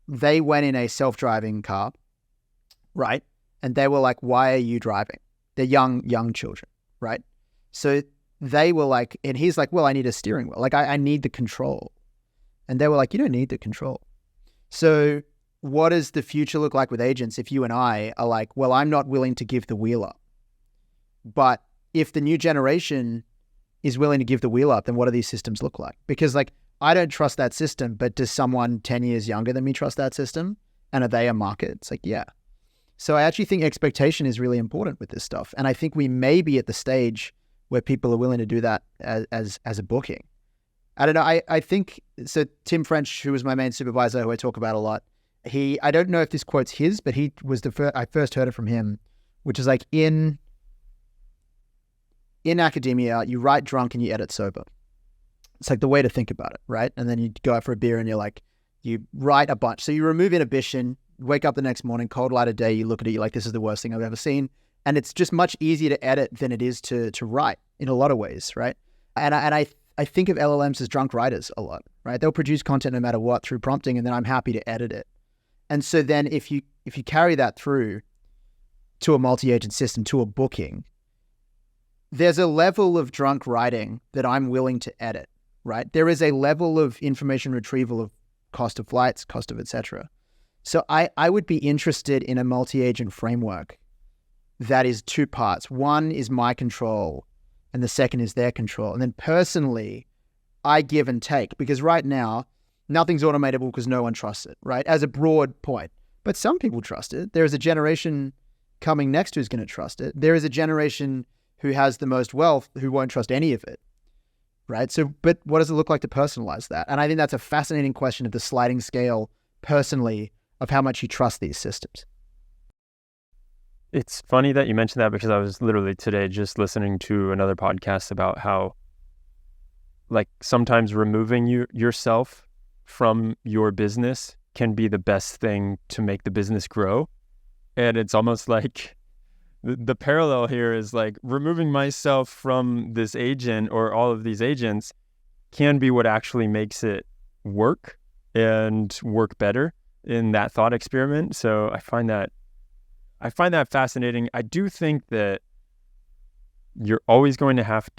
they went in a self-driving car, right? And they were like, why are you driving? They're young children, right? So they were like, and he's like, well, I need a steering wheel. Like, I need the control. And they were like, you don't need the control. So what does the future look like with agents if you and I are like, well, I'm not willing to give the wheel up. But if the new generation is willing to give the wheel up, then what do these systems look like? Because like, I don't trust that system, but does someone 10 years younger than me trust that system? And are they a market? It's like, yeah. So I actually think expectation is really important with this stuff. And I think we may be at the stage where people are willing to do that as a booking. I don't know. I think, so Tim French, who was my main supervisor, who I talk about a lot, I don't know if this quote's his, but he was I first heard it from him, which is like in academia, you write drunk and you edit sober. It's like the way to think about it, right? And then you go out for a beer and you write a bunch. So you remove inhibition, wake up the next morning, cold light of day, you look at it, you're like, this is the worst thing I've ever seen. And it's just much easier to edit than it is to write in a lot of ways, right? And I think of LLMs as drunk writers a lot, right? They'll produce content no matter what through prompting, and then I'm happy to edit it. And so then if you carry that through to a multi-agent system, to a booking, there's a level of drunk writing that I'm willing to edit, right? There is a level of information retrieval of cost of flights, cost of et cetera. So I would be interested in a multi-agent framework that is two parts. One is my control and the second is their control. And then personally, I give and take, because right now, nothing's automatable because no one trusts it, right? As a broad point. But some people trust it. There is a generation coming next who's going to trust it. There is a generation who has the most wealth who won't trust any of it, right? So, but what does it look like to personalize that? And I think that's a fascinating question of the sliding scale, personally, of how much you trust these systems. It's funny that you mentioned that, because I was literally today just listening to another podcast about how, like, sometimes removing yourself from your business can be the best thing to make the business grow. And it's almost like the parallel here is like removing myself from this agent or all of these agents can be what actually makes it work and work better in that thought experiment. So I find that fascinating. I do think that you're always going to have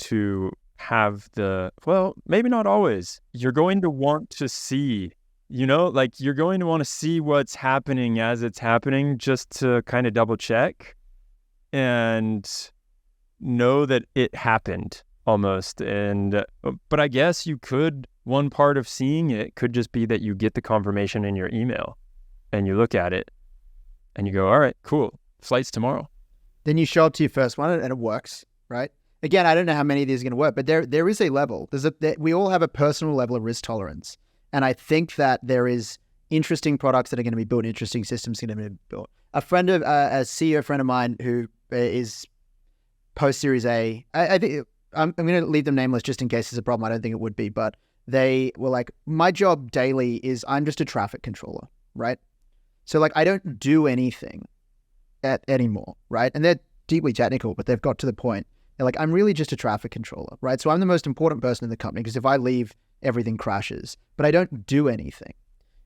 maybe not always. You're going to want to see, like you're going to want to see what's happening as it's happening, just to kind of double check and know that it happened almost. But I guess one part of seeing it could just be that you get the confirmation in your email and you look at it and you go, all right, cool, flight's tomorrow. Then you show up to your first one and it works, right? Again, I don't know how many of these are going to work, but there is a level. We all have a personal level of risk tolerance. And I think that there is interesting products that are going to be built, interesting systems going to be built. A CEO friend of mine who is post-Series A, I think I'm going to leave them nameless just in case there's a problem. I don't think it would be, but they were like, my job daily is I'm just a traffic controller, right? So like I don't do anything anymore, right? And they're deeply technical, but they've got to the point. They're like, I'm really just a traffic controller, right? So I'm the most important person in the company because if I leave, everything crashes, but I don't do anything.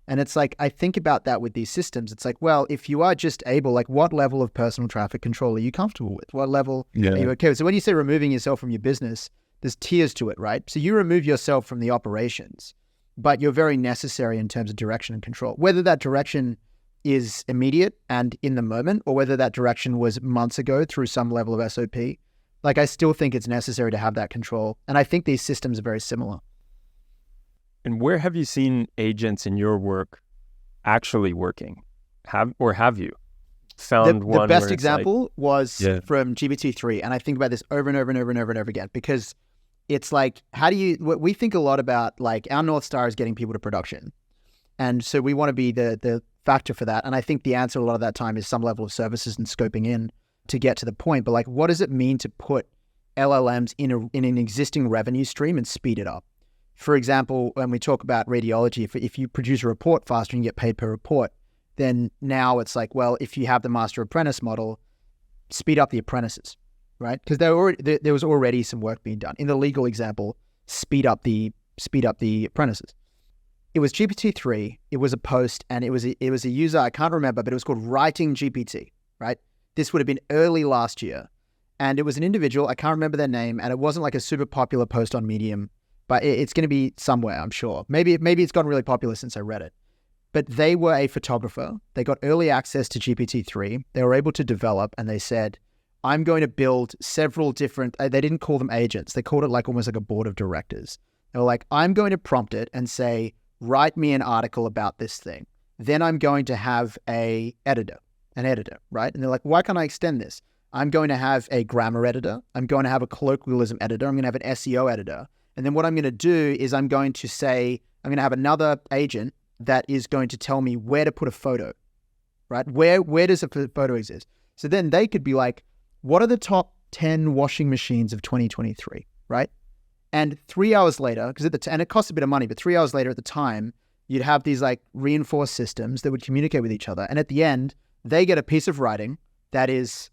And it's like, I think about that with these systems. It's like, well, if you are just able, like what level of personal traffic control are you comfortable with? What level are you okay with? So when you say removing yourself from your business, there's tiers to it, right? So you remove yourself from the operations, but you're very necessary in terms of direction and control. Whether that direction is immediate and in the moment, or whether that direction was months ago through some level of SOP, like I still think it's necessary to have that control. And I think these systems are very similar. And where have you seen agents in your work actually working? Have you found one? The best example was from GPT-3. And I think about this over and over and over and over and over again, because it's like, we think a lot about like our North Star is getting people to production. And so we want to be the factor for that. And I think the answer a lot of that time is some level of services and scoping in to get to the point. But like, what does it mean to put LLMs in an existing revenue stream and speed it up? For example, when we talk about radiology, if you produce a report faster and you get paid per report, then now it's like, well, if you have the master apprentice model, speed up the apprentices, right? Because there was already some work being done. In the legal example, speed up the apprentices. It was GPT-3. It was a post, and it was a user, I can't remember, but it was called Writing GPT, right? This would have been early last year, and it was an individual. I can't remember their name, and it wasn't like a super popular post on Medium. But it's going to be somewhere, I'm sure. Maybe it's gotten really popular since I read it. But they were a photographer. They got early access to GPT-3. They were able to develop, and they said, I'm going to build several different, they didn't call them agents. They called it like almost like a board of directors. They were like, I'm going to prompt it and say, write me an article about this thing. Then I'm going to have a editor, an editor, right? And they're like, why can't I extend this? I'm going to have a grammar editor. I'm going to have a colloquialism editor. I'm going to have an SEO editor. And then what I'm going to do is I'm going to have another agent that is going to tell me where to put a photo, right? Where does a photo exist? So then they could be like, what are the top 10 washing machines of 2023, right? And 3 hours later, and it costs a bit of money, but 3 hours later at the time, you'd have these like reinforced systems that would communicate with each other. And at the end, they get a piece of writing that is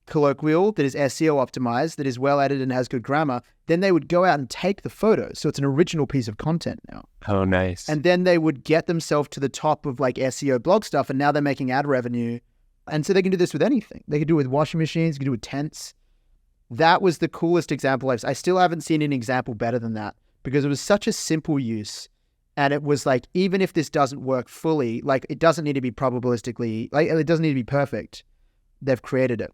colloquial, that is SEO optimized, that is well edited and has good grammar. Then they would go out and take the photos. So it's an original piece of content now. Oh, nice. And then they would get themselves to the top of like SEO blog stuff. And now they're making ad revenue. And so they can do this with anything. They can do it with washing machines, they can do it with tents. That was the coolest example I still haven't seen an example better than that, because it was such a simple use. And it was like, even if this doesn't work fully, like it doesn't need to be probabilistically, like it doesn't need to be perfect. They've created it.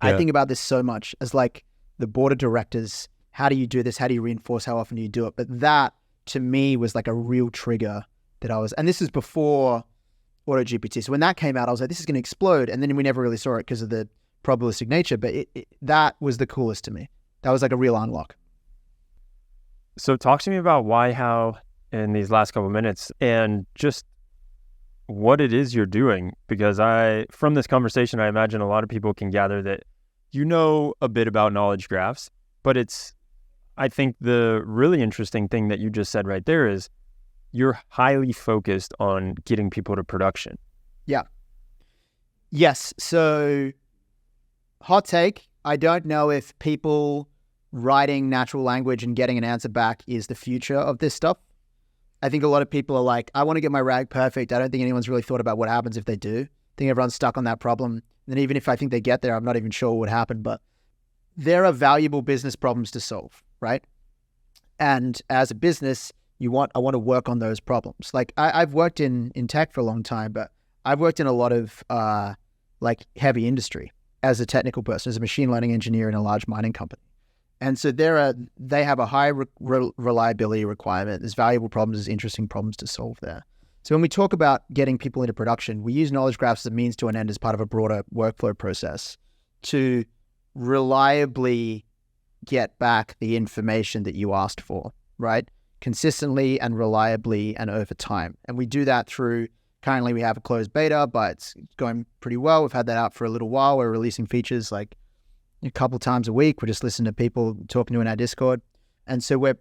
Yeah. I think about this so much as like the board of directors. How do you do this? How do you reinforce? How often do you do it? But that to me was like a real trigger and this is before AutoGPT. So when that came out, I was like, this is going to explode. And then we never really saw it because of the probabilistic nature. But that was the coolest to me. That was like a real unlock. So talk to me about WhyHow in these last couple of minutes and just what it is you're doing. Because from this conversation, I imagine a lot of people can gather that you know a bit about knowledge graphs, but I think the really interesting thing that you just said right there is you're highly focused on getting people to production. Yeah. Yes. So hot take, I don't know if people writing natural language and getting an answer back is the future of this stuff. I think a lot of people are like, I want to get my RAG perfect. I don't think anyone's really thought about what happens if they do. I think everyone's stuck on that problem. And even if I think they get there, I'm not even sure what would happen. But there are valuable business problems to solve, right? And as a business, I want to work on those problems. Like I've worked in tech for a long time, but I've worked in a lot of like heavy industry as a technical person, as a machine learning engineer in a large mining company. And so they have a high reliability requirement. There's valuable problems, there's interesting problems to solve there. So when we talk about getting people into production, we use knowledge graphs as a means to an end as part of a broader workflow process to reliably get back the information that you asked for, right? Consistently and reliably and over time. And we do that currently we have a closed beta, but it's going pretty well. We've had that out for a little while. We're releasing features like a couple times a week. We're just listening to people talking to in our Discord. And so we're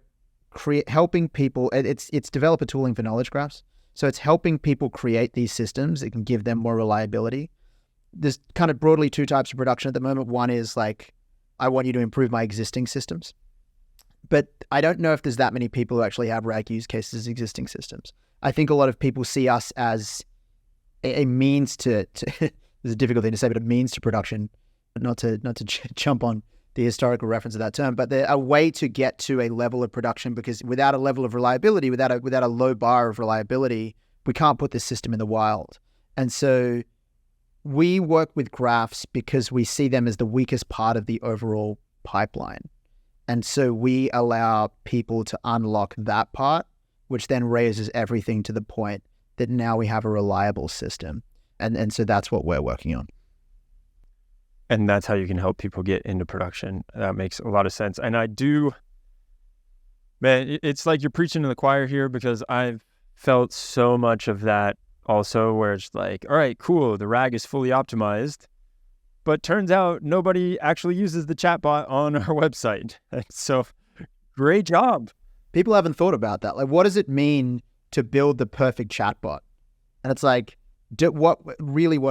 helping people. It's developer tooling for knowledge graphs. So it's helping people create these systems that can give them more reliability. There's kind of broadly two types of production at the moment. One is like, I want you to improve my existing systems. But I don't know if there's that many people who actually have RAG use cases as existing systems. I think a lot of people see us as a means to there's a difficult thing to say, but a means to production, not to jump on the historical reference of that term, but a way to get to a level of production, because without a level of reliability, without a low bar of reliability, we can't put this system in the wild. And so we work with graphs because we see them as the weakest part of the overall pipeline. And so we allow people to unlock that part, which then raises everything to the point that now we have a reliable system. And so that's what we're working on. And that's how you can help people get into production. That makes a lot of sense. And it's like you're preaching to the choir here, because I've felt so much of that also, where it's like, all right, cool, the RAG is fully optimized, but turns out nobody actually uses the chatbot on our website. So great job. People haven't thought about that. Like, what does it mean to build the perfect chatbot? And it's like, what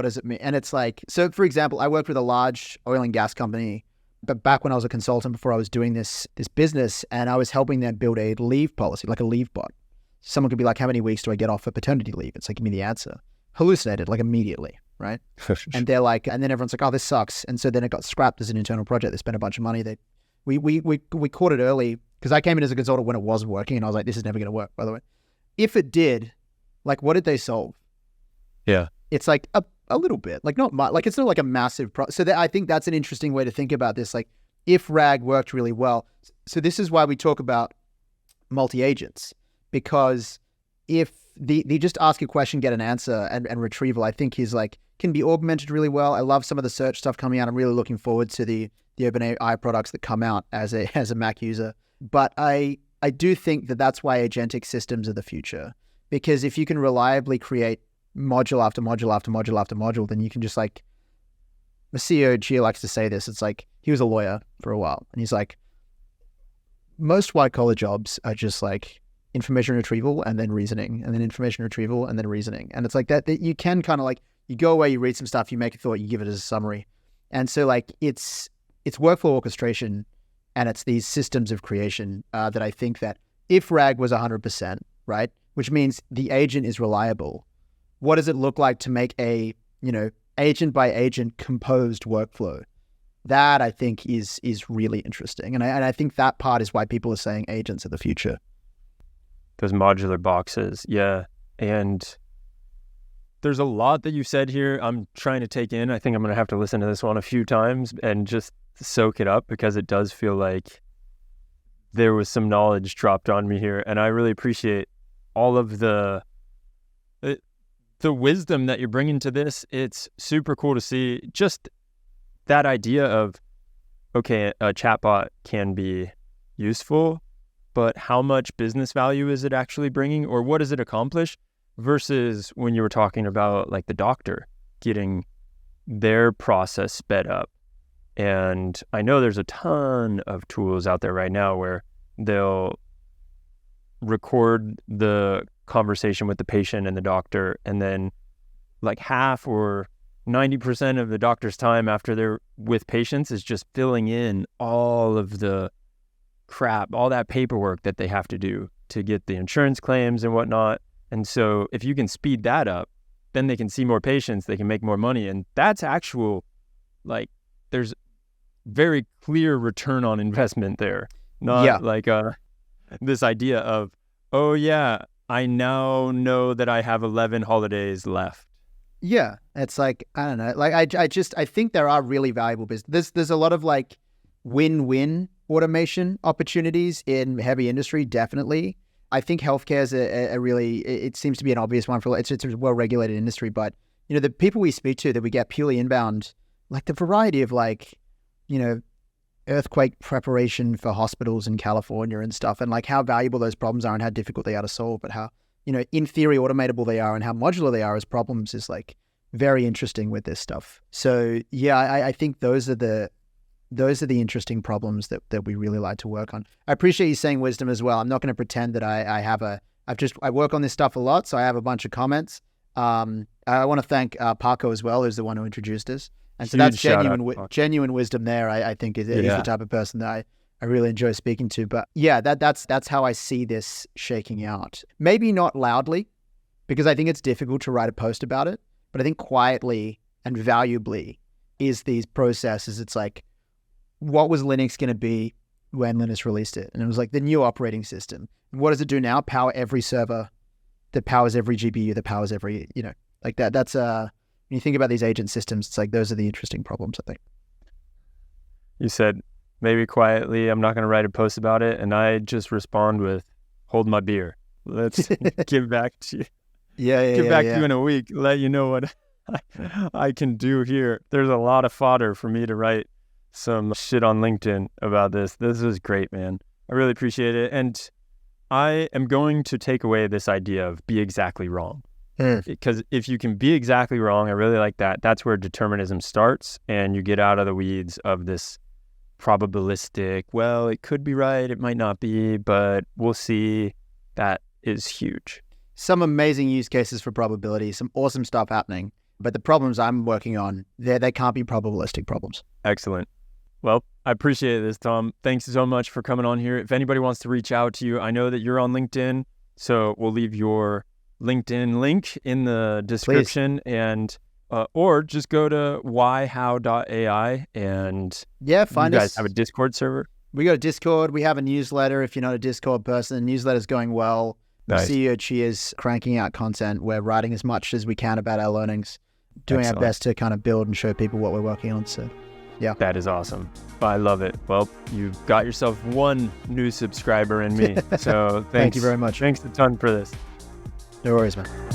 does it mean? And it's like, so for example, I worked with a large oil and gas company, but back when I was a consultant, before I was doing this business, and I was helping them build a leave policy, like a leave bot. Someone could be like, how many weeks do I get off for paternity leave? It's like, give me the answer. Hallucinated, like immediately, right? And they're like, and then everyone's like, oh, this sucks. And so then it got scrapped as an internal project. They spent a bunch of money. We caught it early, because I came in as a consultant when it wasn't working, and I was like, this is never going to work, by the way. If it did, like, what did they solve? Yeah. It's like a little bit, like not much, like it's not like a massive so I think that's an interesting way to think about this. Like, if RAG worked really well, so this is why we talk about multi-agents, because if the just ask a question, get an answer, and retrieval, I think is like can be augmented really well. I love some of the search stuff coming out. I'm really looking forward to the OpenAI products that come out as a Mac user. But I do think that that's why agentic systems are the future. Because if you can reliably create module after module after module after module, then you can just like, the CEO Chia likes to say this. It's like, he was a lawyer for a while. And he's like, most white collar jobs are just like information retrieval and then reasoning, and then information retrieval and then reasoning. And it's like that you can kind of like, you go away, you read some stuff, you make a thought, you give it as a summary. And so like it's workflow orchestration, and it's these systems of creation that I think that if RAG was 100%, right, which means the agent is reliable, what does it look like to make a, agent by agent composed workflow? That I think is really interesting. And I think that part is why people are saying agents are the future. Those modular boxes. Yeah. And there's a lot that you said here I'm trying to take in. I think I'm going to have to listen to this one a few times and just soak it up, because it does feel like there was some knowledge dropped on me here. And I really appreciate all of the wisdom that you're bringing to this. It's super cool to see just that idea of, okay, a chatbot can be useful, but how much business value is it actually bringing, or what does it accomplish? Versus when you were talking about like the doctor getting their process sped up. And I know there's a ton of tools out there right now where they'll record the conversation with the patient and the doctor, and then like half or 90% of the doctor's time after they're with patients is just filling in all of the crap, all that paperwork that they have to do to get the insurance claims and whatnot. And so if you can speed that up, then they can see more patients, they can make more money. And that's actual, like, there's very clear return on investment there. Not like this idea of, oh yeah, I now know that I have 11 holidays left. Yeah, it's like, I don't know. Like, I think there are really valuable business. There's a lot of like win-win automation opportunities in heavy industry, definitely. I think healthcare is a really, it seems to be an obvious one for, it's a well-regulated industry, but, the people we speak to that we get purely inbound, like the variety of like, earthquake preparation for hospitals in California and stuff, and like how valuable those problems are and how difficult they are to solve, but how, in theory automatable they are and how modular they are as problems is like very interesting with this stuff. So yeah, I think those are the interesting problems that we really like to work on. I appreciate you saying wisdom as well. I'm not going to pretend that I work on this stuff a lot, so I have a bunch of comments. I want to thank Paco as well, who's the one who introduced us. And so that's genuine wisdom there. I think is the type of person that I really enjoy speaking to. But yeah, that's how I see this shaking out. Maybe not loudly, because I think it's difficult to write a post about it. But I think quietly and valuably is these processes. It's like, what was Linux going to be when Linux released it? And it was like the new operating system. And what does it do now? Power every server that powers every GPU, that powers every, like that. That's when you think about these agent systems, it's like those are the interesting problems, I think. You said maybe quietly, I'm not going to write a post about it. And I just respond with, hold my beer. Let's get back to you. Get back to you in a week. Let you know what I can do here. There's a lot of fodder for me to write some shit on LinkedIn about this. This is great, man. I really appreciate it. And I am going to take away this idea of be exactly wrong. Because if you can be exactly wrong, I really like that. That's where determinism starts, and you get out of the weeds of this probabilistic, well, it could be right, it might not be, but we'll see. That is huge. Some amazing use cases for probability, some awesome stuff happening. But the problems I'm working on, they can't be probabilistic problems. Excellent. Well, I appreciate this, Tom. Thanks so much for coming on here. If anybody wants to reach out to you, I know that you're on LinkedIn, so we'll leave your LinkedIn link in the description. Please. And or just go to WhyHow.ai and find us. You guys have a Discord server? We got a Discord. We have a newsletter. If you're not a Discord person, the newsletter's going well. Nice. CEO Chia's cranking out content. We're writing as much as we can about our learnings, doing our best to kind of build and show people what we're working on. So, yeah. That is awesome. I love it. Well, you've got yourself one new subscriber in me. So thank you very much. Thanks a ton for this. No worries, man.